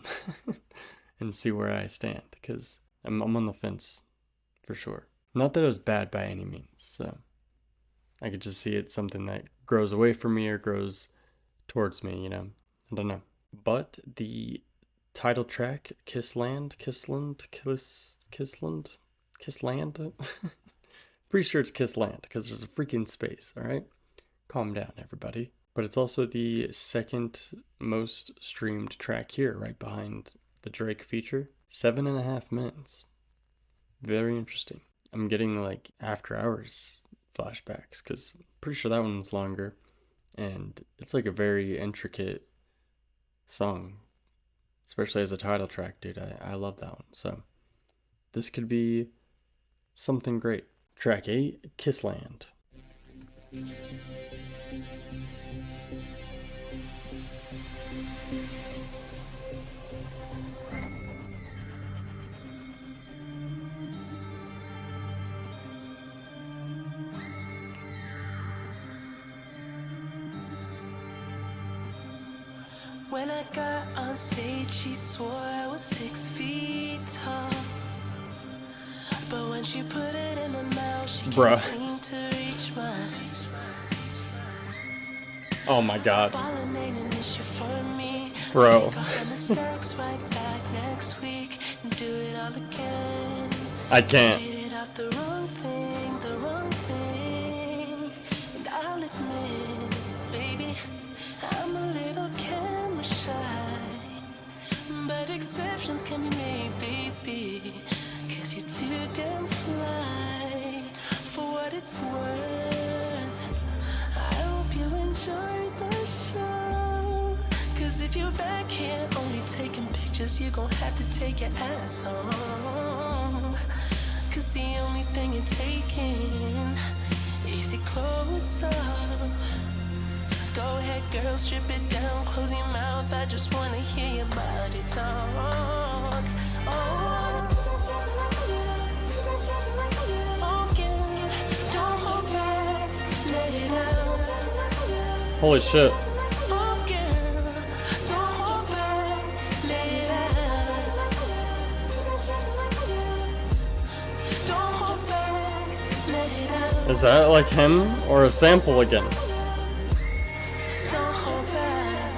and see where I stand, because I'm on the fence for sure. Not that it was bad by any means, so I could just see it something that grows away from me or grows towards me, you know. I don't know. But the title track, Kissland. Pretty sure it's Kissland, because there's a freaking space, alright? Calm down, everybody. But it's also the second most streamed track here, right behind the Drake feature. 7.5 minutes. Very interesting. I'm getting like After Hours flashbacks, because I'm pretty sure that one's longer. And it's like a very intricate song, especially as a title track, dude. I love that one. So this could be something great. Track 8, Kissland. When I got on stage, she swore I was 6 feet tall. But when she put it in her mouth, she can't seem to reach mine. Oh my god. Falling ain't an issue for me. Bro. Pick up on the stacks right back next week and do it all again. I can't. Faded off the wrong thing, the wrong thing. And I'll admit, baby, I'm a little camera shy. But exceptions can be made, baby, 'cause you're too damn fly. For what it's worth, I hope you enjoyed the show. 'Cause if you're back here only taking pictures, you're gonna have to take your ass home. 'Cause the only thing you're taking is your clothes off. Go ahead, girl, strip it down, close your mouth. I just wanna hear your body talk. Oh, yeah. Don't hold back, let it out. Holy shit. Oh, girl, don't hold back, let it out. Don't hold back, let it out. Is that like him or a sample again?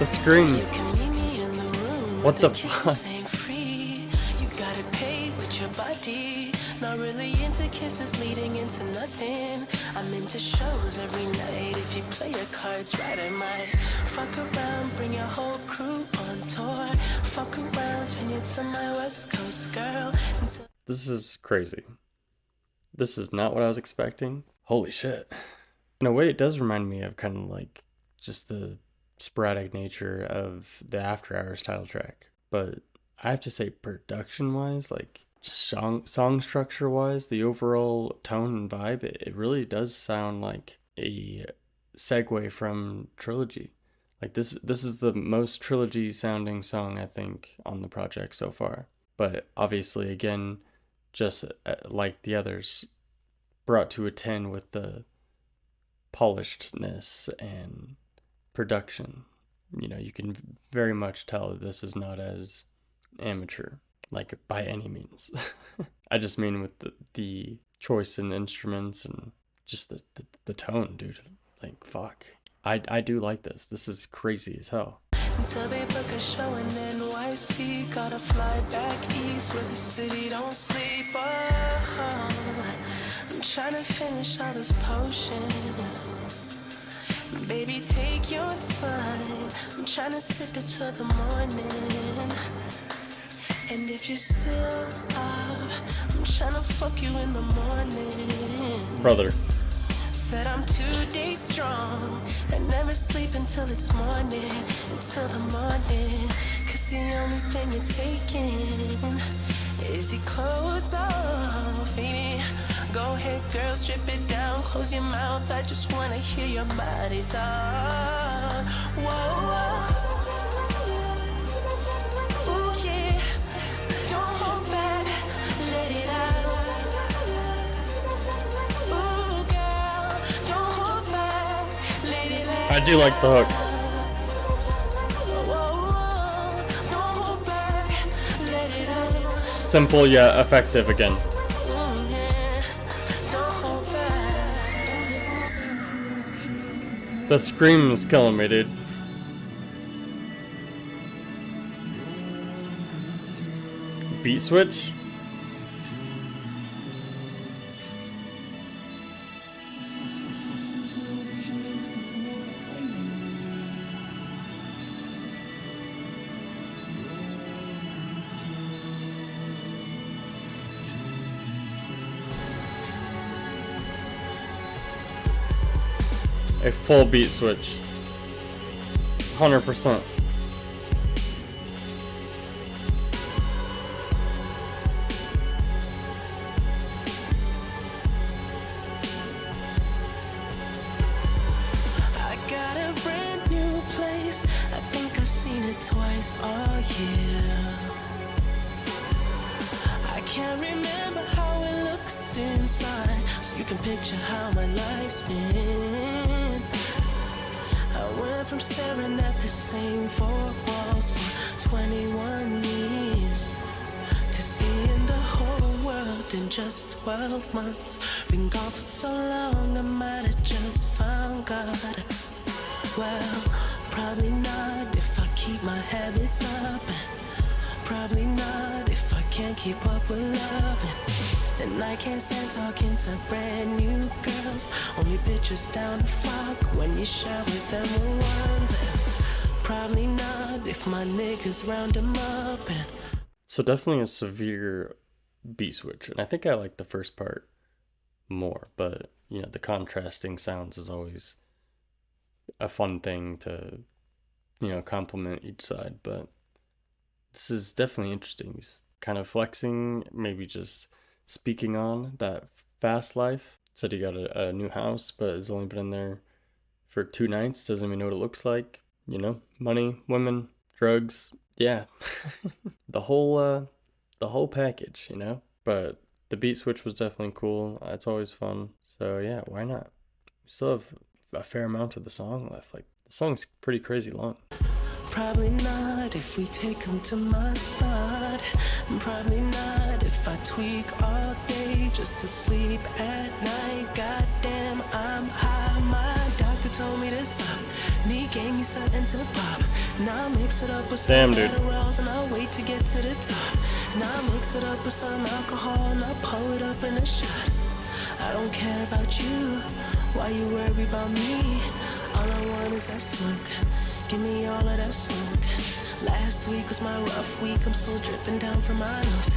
The scream. What the fuck? at your body. Not really into kisses leading into nothing. I'm into shows every night. If you play your cards right, I might fuck around, bring your whole crew on tour. Fuck around, turn you to my West Coast girl. This is crazy. This is not what I was expecting. Holy shit. In a way, it does remind me of kind of like just the sporadic nature of the After Hours title track. But I have to say, production-wise, like just song structure-wise, the overall tone and vibe, it really does sound like a segue from Trilogy. Like this is the most Trilogy-sounding song, I think, on the project so far. But obviously, again, just like the others, brought to a 10 with the polishedness and production. You know, you can very much tell that this is not as amateur, like by any means. I just mean with the choice in instruments and just the tone, dude. Like, fuck. I do like this. This is crazy as hell. Until they book a show in NYC, gotta fly back east where the city don't sleep. Oh, I'm trying to finish all this potion. Baby, take your time. I'm trying to sip it till the morning. And if you're still up, I'm trying to fuck you in the morning. Brother. Said I'm 2 days strong and never sleep until it's morning, until the morning. Cause the only thing you're taking is your clothes off, baby. Go ahead, girl, strip it down, close your mouth. I just wanna hear your body talk. Whoa, whoa. Ooh, yeah. Don't hold back, let it out. I do like the hook. Simple yet effective again. The scream is killing me, dude. Beat switch? A full beat switch. 100%. I got a brand new place. I think I've seen it twice all year. I can't remember how it looks inside, so you can picture how my life's been. I went from staring at the same four walls for 21 years to seeing the whole world in just 12 months. Been gone for so long, I might have just found God. Well, probably not if I keep my habits up, and probably not if I can't keep up with loving. And I can't stand talking to brand new girls. Only bitches down to fuck when you share with them ones. Probably not if my niggas round them up. And so definitely a severe beat switch. And I think I like the first part more. But, you know, the contrasting sounds is always a fun thing to, you know, complement each side. But this is definitely interesting. He's kind of flexing, maybe just speaking on that fast life. Said he got a new house, but has only been in there for 2 nights. Doesn't even know what it looks like. You know, money, women, drugs. Yeah, the whole package. You know, but the beat switch was definitely cool. It's always fun. So yeah, why not? We still have a fair amount of the song left. Like the song's pretty crazy long. probably not if we take them to my spot. And probably not if I tweak all day just to sleep at night. Goddamn, I'm high. My doctor told me to stop. And he gave me something to pop. Now I'll mix it up with some Adderalls and I'll wait to get to the top. Now I mix it up with some alcohol and I pour it up in a shot. I don't care about you, why you worry about me? All I want is that smoke, give me all of that smoke. Last week was my rough week, I'm still dripping down from my nose.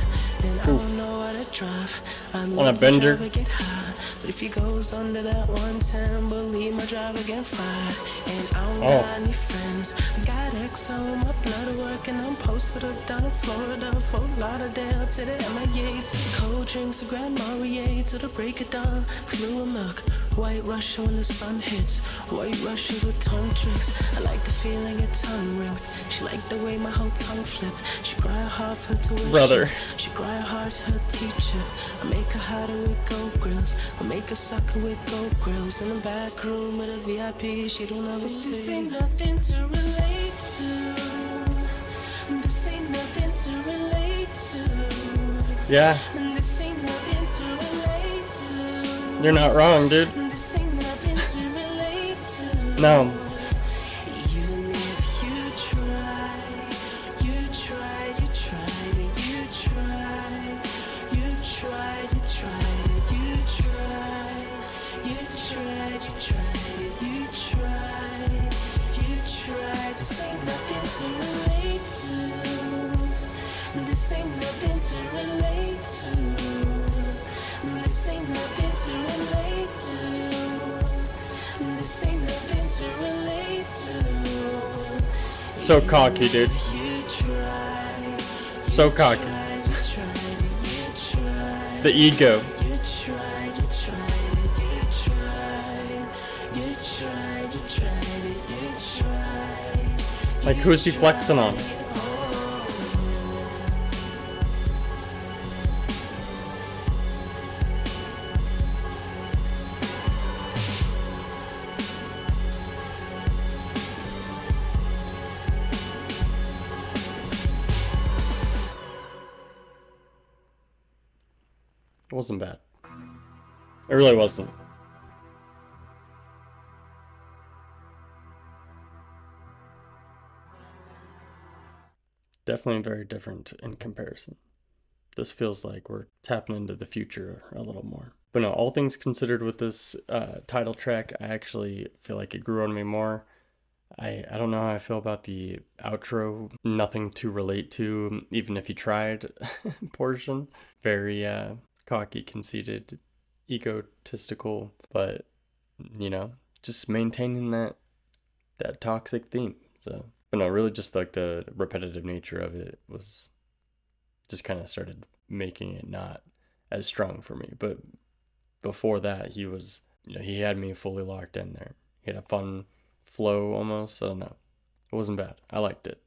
And I don't know how to drive, I'm on a bender. get high. But if he goes under that 110, believe my driver get fired. And I don't got any friends, I got X on my blood work, and I'm posted up down in Florida, Fort Lauderdale to the MIAs. Cold drinks, a Grand Marnier to the break of dawn. Flu and milk, White Russian when the sun hits. White Russians with tongue tricks. I like the feeling your tongue rings. She liked the way my whole tongue flip. She cried hard for her tuition. Brother. She cried hard to her teacher. I make her hotter with gold grills. I make her sucker with gold grills. In the back room with a VIP, she don't ever see. This ain't nothing to relate to. This ain't nothing to relate to. Yeah. This ain't nothing to relate to. You're not wrong, dude. This ain't nothing to relate to. No. Even if you try, you tried, you tried, you tried, you tried, you tried, you tried, you tried, you tried, you tried, you tried. This ain't nothing to relate to. This ain't nothing to relate to. This ain't nothing to relate to. This ain't nothing to relate to. So cocky, dude. You try, So cocky. you tried, The ego. you tried, you tried, you tried, you tried, you tried, you tried. Like, who's he flexing on? It wasn't bad. It really wasn't. Definitely very different in comparison. This feels like we're tapping into the future a little more. But no, all things considered with this title track, I actually feel like it grew on me more. I don't know how I feel about the outro, nothing to relate to, even if you tried portion. Very cocky, conceited, egotistical, but you know, just maintaining that toxic theme. So, but no, really just like the repetitive nature of it was just kind of started making it not as strong for me. But before that, he was, you know, he had me fully locked in there. He had a fun flow almost. I don't know. It wasn't bad. I liked it.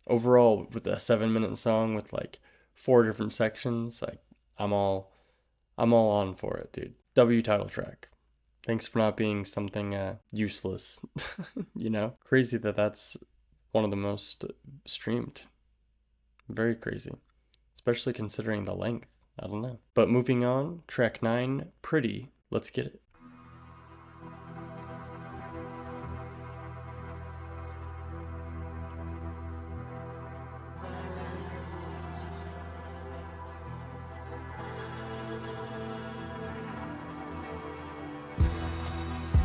Overall, with a 7-minute song with like 4 different sections, like I'm all on for it, dude. W title track. Thanks for not being something useless. You know? Crazy that that's one of the most streamed. Very crazy. Especially considering the length. I don't know. But moving on, track 9, Pretty. Let's get it.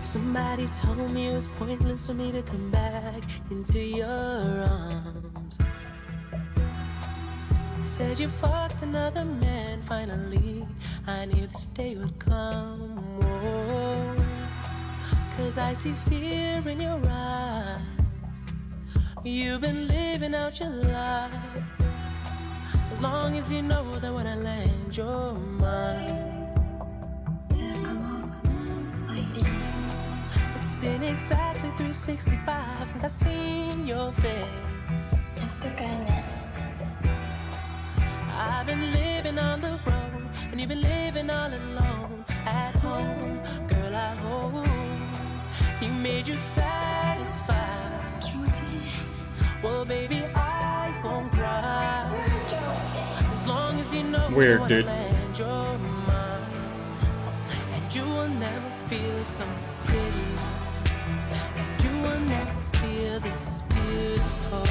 Somebody told me it was pointless for me to come back into your arms. Said you fucked another man, finally I knew this day would come. Oh, 'cause I see fear in your eyes. You've been living out your life. As long as you know that when I land, you're mine. It's been exactly 365 since I seen your face. I've been living on the road, and you've been living all alone at home. Girl, I hope he made you satisfied. Well, baby, I won't cry. As long as you know Weird, dude. land, you're mine. And you will never feel so pretty. And you will never feel this beautiful.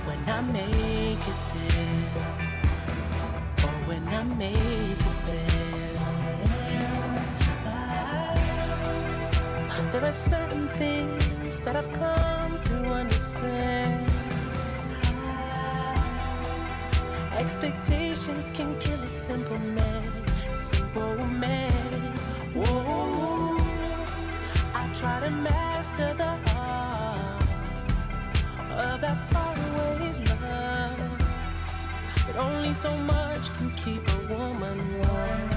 When I make it there. There are certain things that I've come to understand. Expectations can kill a simple man, simple man. Whoa, I try to master the art of that faraway love, but only so much can keep a woman warm.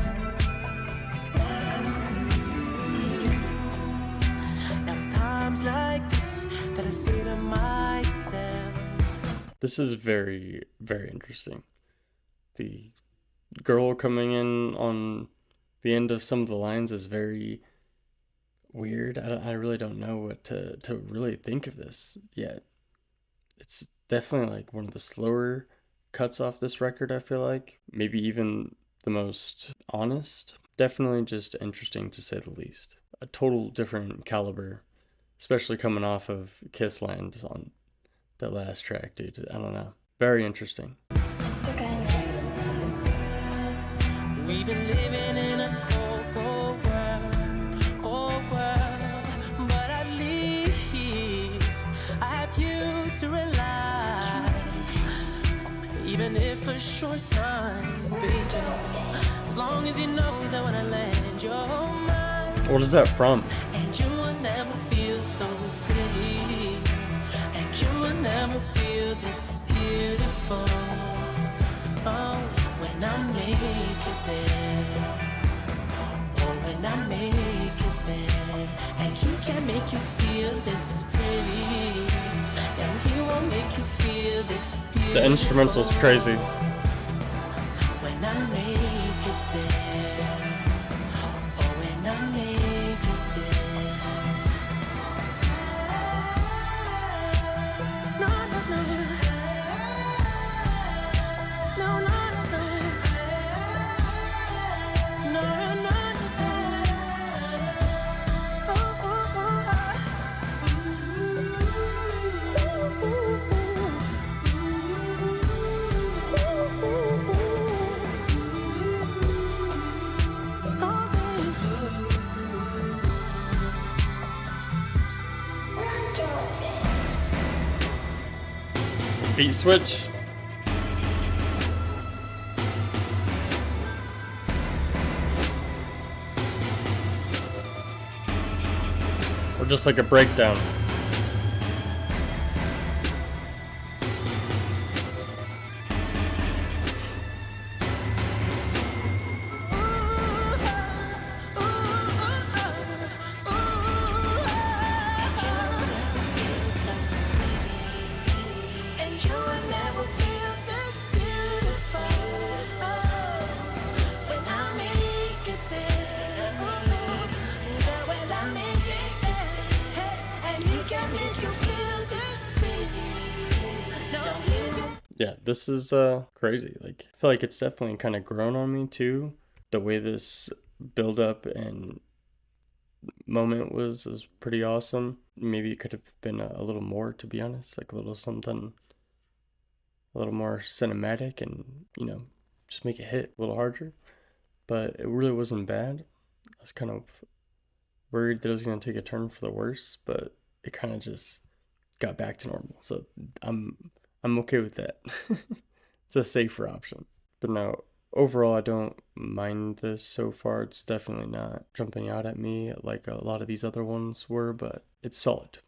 Now it's times like this that I say to myself. This is very, very interesting. The girl coming in on the end of some of the lines is very weird. I really don't know what to really think of this yet. It's definitely like one of the slower cuts off this record, I feel like. Maybe even the most honest. Definitely just interesting to say the least. A total different caliber, especially coming off of Kissland on that last track, dude. I don't know. Very interesting. We've been living in a cold world, but at least I have you to rely. Even if for a short time, baby, as long as you know that when I land, you're mine. What is that from? And you will never feel so pretty, and you will never feel this beautiful. Oh, when I make it there, oh, when I make it there, and he can make you feel this pretty, and he will make you feel this beautiful. The instrumental's crazy. When I make it there, oh, when I make it there. No, no, no. No, no, no, no. No, no, no. Oh, oh, Beat switch. Or just like a breakdown. and you will never feel this beautiful. When I make it there, when I make it there, hey, and he can make you feel this feeling. No, he can. Yeah, this is crazy. Like, I feel like it's definitely kind of grown on me too. The way this build up and moment was pretty awesome. Maybe it could have been a little more, to be honest, like a little something a little more cinematic and, just make it hit a little harder. But it really wasn't bad. I was kind of worried that it was going to take a turn for the worse, but it kind of just got back to normal. So I'm okay with that. It's a safer option. But no, overall, I don't mind this so far. It's definitely not jumping out at me like a lot of these other ones were, but it's solid.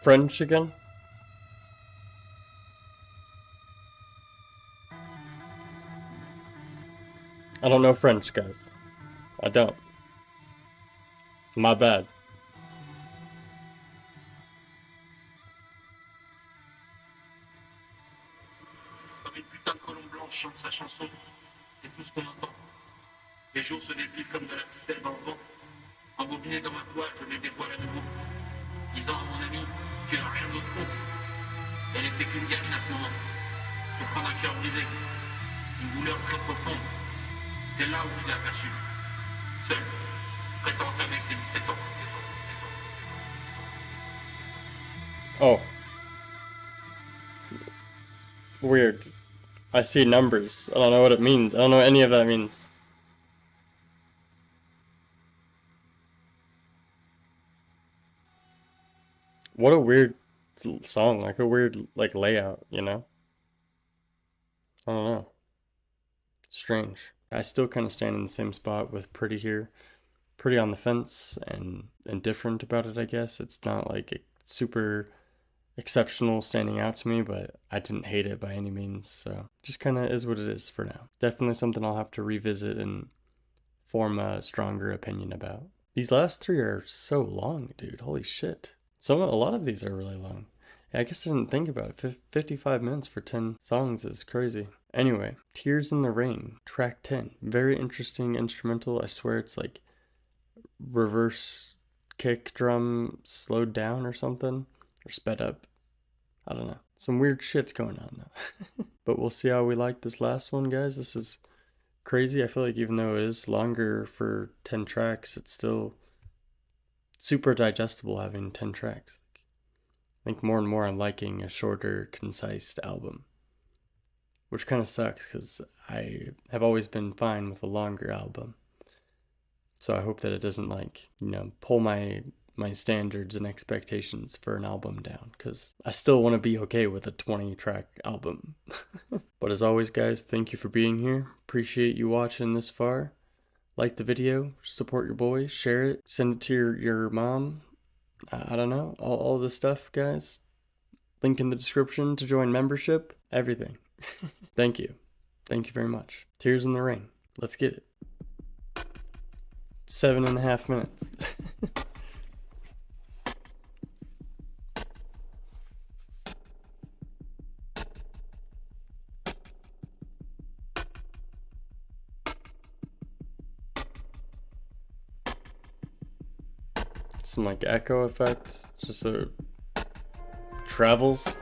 French again? I don't know French, guys. I don't. My bad. Comme une putain de colombe blanche chante sa chanson, c'est tout ce qu'on entend. Les jours se défilent comme de la ficelle dans le vent. Embobiné dans ma toile, je les dévoile à nouveau. Disant à mon ami qu'il n'a rien d'autre compte. Elle n'était qu'une gamine à ce moment, souffrant d'un cœur brisé, une douleur très profonde. C'est là où je l'ai aperçue, seule, prêtant à entamer ses 17 ans. Oh. Weird. I see numbers. I don't know what it means. I don't know what any of that means. What a weird song. Like a weird like layout, you know? I don't know. Strange. I still kind of stand in the same spot with Pretty here. Pretty on the fence and indifferent about it, I guess. It's not like super exceptional standing out to me, but I didn't hate it by any means, so just kind of is what it is for now. Definitely something I'll have to revisit and form a stronger opinion about. These last three are so long, dude. Holy shit. A lot of these are really long. Yeah, I guess I didn't think about it. 55 minutes for 10 songs is crazy. Anyway, Tears in the Rain, track 10. Very interesting instrumental. I swear it's like reverse kick drum slowed down or something, or sped up. I don't know. Some weird shit's going on though. But we'll see how we like this last one, guys. This is crazy. I feel like even though it is longer for 10 tracks, it's still super digestible having 10 tracks. I think more and more I'm liking a shorter, concise album, which kind of sucks because I have always been fine with a longer album. So I hope that it doesn't like, pull my standards and expectations for an album down, because I still want to be okay with a 20-track album. But as always, guys, thank you for being here. Appreciate you watching this far. Like the video, support your boy, share it, send it to your mom. I don't know, all this stuff, guys. Link in the description to join membership, everything. Thank you. Thank you very much. Tears in the Rain. Let's get it. 7.5 minutes. Some like echo effect, just so it travels.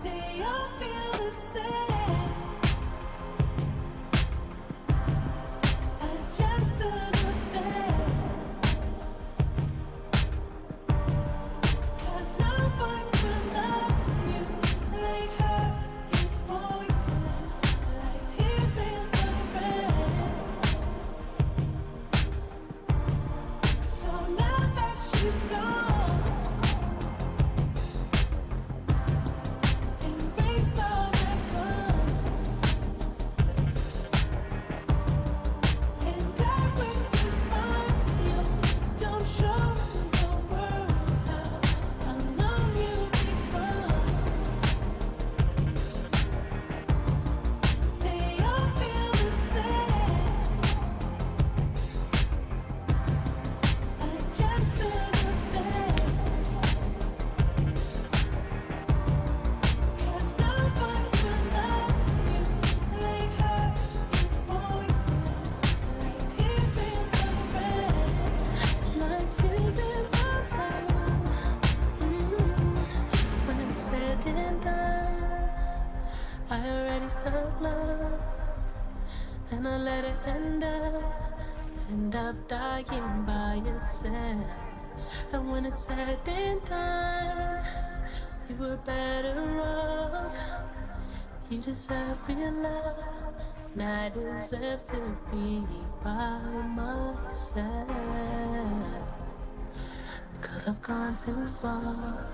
They all feel the same. Adjust to the fan. 'Cause no one will love you like her. It's pointless, like tears in the rain. So now that she's gone, embrace all that gone, and die with a smile. Don't show the world how alone you become. They all feel the same. Adjust to the fan. 'Cause no one will love you like her. It's pointless, like tears in the rain. Like tears in the rain. When it's said and done, I already felt love, and I let it end up dying by itself. And when it's said and done, you were better off. You deserve real love, and I deserve to be by myself. 'Cause I've gone too far,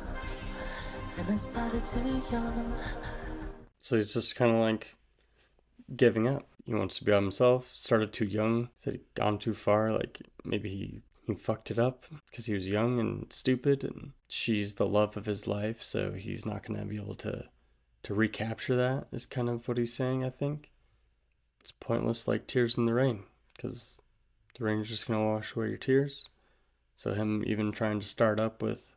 and I started too young. So he's just kind of like giving up. He wants to be by himself, started too young, said he'd gone too far, like maybe he fucked it up because he was young and stupid, and she's the love of his life, so he's not going to be able to recapture that, is kind of what he's saying, I think. It's pointless like tears in the rain, because the rain's just going to wash away your tears. So him even trying to start up with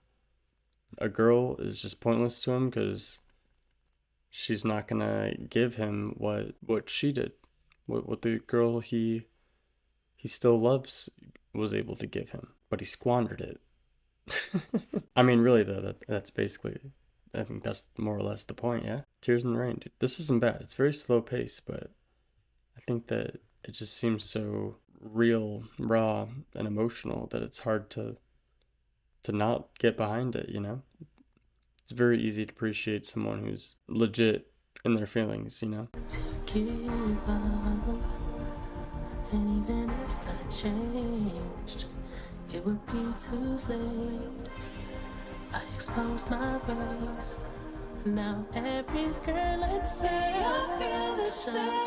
a girl is just pointless to him, because she's not going to give him what she did. What the girl he still loves was able to give him, but he squandered it. I mean, really though, that's basically, I think that's more or less the point, yeah? Tears in the Rain, dude. This isn't bad. It's very slow pace, but I think that it just seems so real, raw, and emotional that it's hard to not get behind it, you know? It's very easy to appreciate someone who's legit in their feelings, you know? To give up, and even if I changed, it would be too late. I exposed my ways. Now every girl I'd say I feel the same.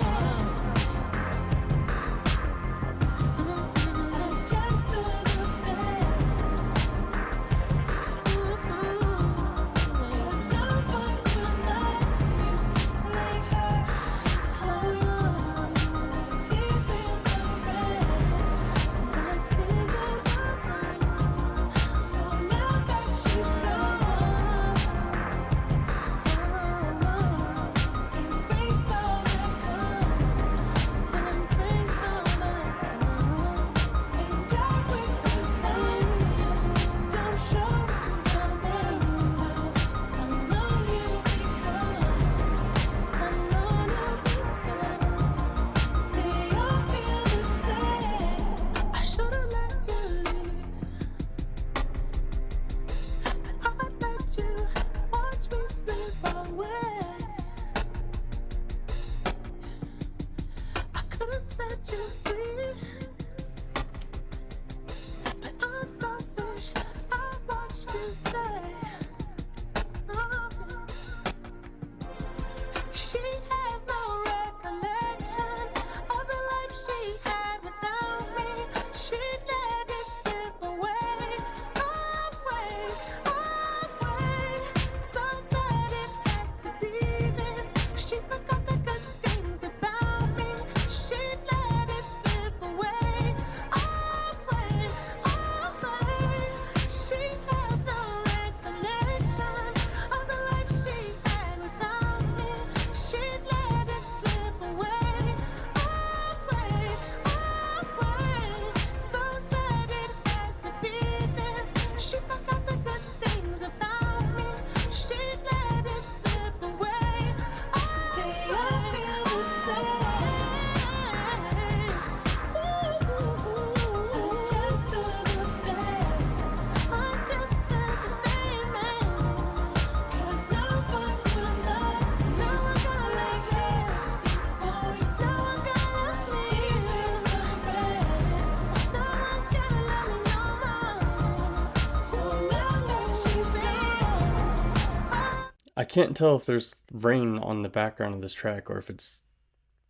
I can't tell if there's rain on the background of this track or if it's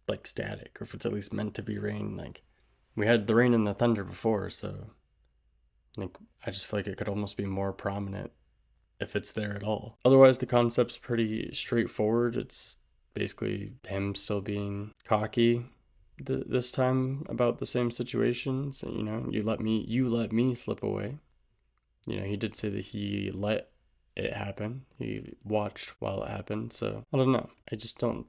like static, or if it's at least meant to be rain. Like, we had the rain and the thunder before, so like I just feel like it could almost be more prominent if it's there at all. Otherwise, the concept's pretty straightforward. It's basically him still being cocky this time about the same situation. So, you know, you let me slip away. You know, he did say that he let it happen. He watched while it happened. So I don't know. I just don't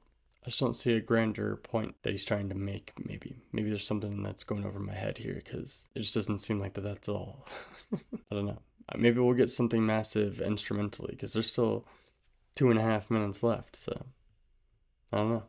see a grander point that he's trying to make. Maybe there's something that's going over my head here, because it just doesn't seem like that's all. I don't know. Maybe we'll get something massive instrumentally, because there's still 2.5 minutes left. So I don't know.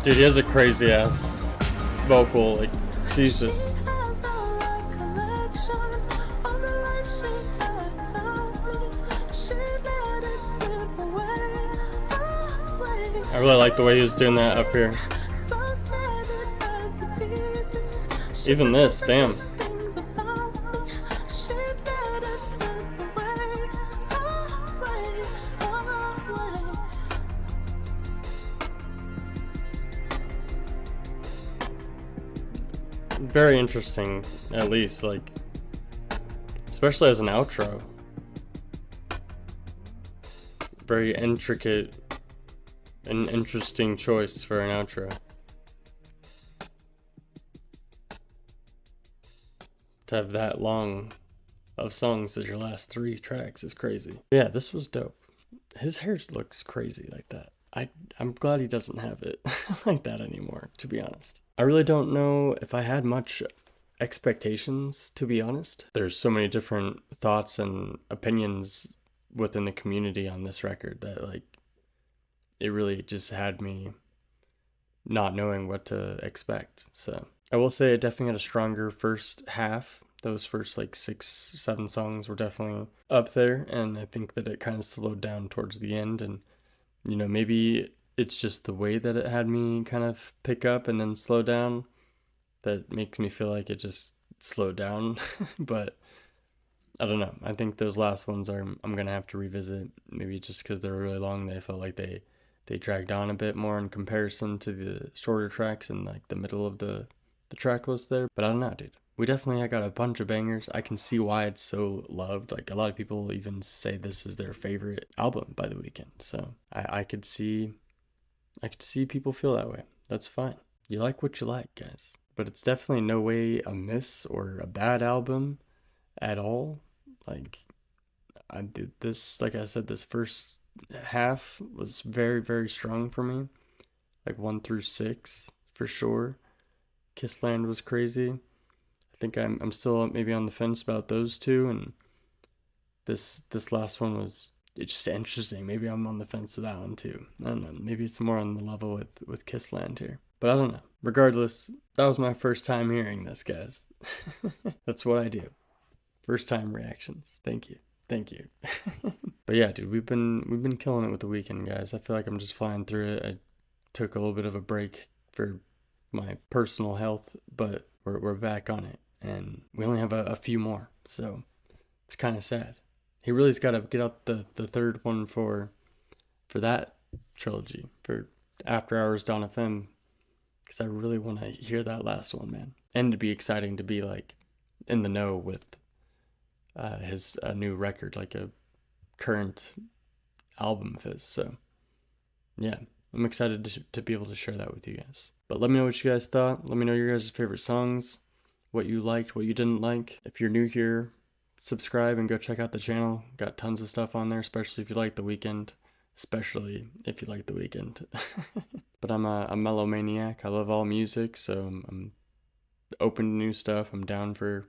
Dude, he has a crazy ass vocal, like, Jesus. I really like the way he was doing that up here. Even this, damn. Very interesting, at least, like, especially as an outro. Very intricate and interesting choice for an outro. To have that long of songs as your last 3 tracks is crazy. Yeah, this was dope. His hair looks crazy like that. I'm glad he doesn't have it like that anymore, to be honest. I really don't know if I had much expectations, to be honest. There's so many different thoughts and opinions within the community on this record that, like, it really just had me not knowing what to expect. So I will say it definitely had a stronger first half. Those first like 6-7 songs were definitely up there, and I think that it kind of slowed down towards the end. And you know, maybe it's just the way that it had me kind of pick up and then slow down that makes me feel like it just slowed down. But I don't know. I think those last ones I'm gonna have to revisit. Maybe just because they're really long, they felt like they dragged on a bit more in comparison to the shorter tracks in like the middle of the track list there. But I don't know, dude. We definitely got a bunch of bangers. I can see why it's so loved. Like, a lot of people even say this is their favorite album by The Weeknd. So I could see people feel that way. That's fine. You like what you like, guys. But it's definitely no way a miss or a bad album at all. Like, I did this, like I said, this first half was very, very strong for me. Like 1 through 6 for sure. Kissland was crazy. I think I'm still maybe on the fence about those 2, and this last one was, it's just interesting. Maybe I'm on the fence of that one too. I don't know. Maybe it's more on the level with Kissland here. But I don't know. Regardless, that was my first time hearing this, guys. That's what I do. First time reactions. Thank you. But yeah, dude, we've been killing it with The Weeknd, guys. I feel like I'm just flying through it. I took a little bit of a break for my personal health, but we're back on it, and we only have a few more, so it's kind of sad. He really's got to get out the third one for that trilogy, for After Hours Dawn FM, because I really want to hear that last one, man. And it'd be exciting to be like in the know with his new record, like a current album of his. So yeah, I'm excited to be able to share that with you guys. But let me know what you guys thought. Let me know your guys' favorite songs, what you liked, what you didn't like. If you're new here, subscribe and go check out the channel. Got tons of stuff on there, especially if you like The Weeknd. But I'm a melomaniac. I love all music, so I'm open to new stuff. I'm down for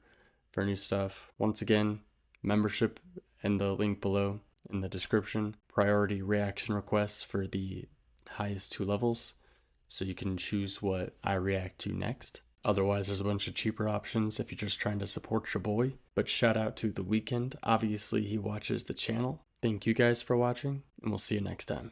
new stuff. Once again, membership in the link below in the description. Priority reaction requests for the highest 2 levels, so you can choose what I react to next. Otherwise, there's a bunch of cheaper options if you're just trying to support your boy. But shout out to The Weeknd. Obviously, he watches the channel. Thank you guys for watching, and we'll see you next time.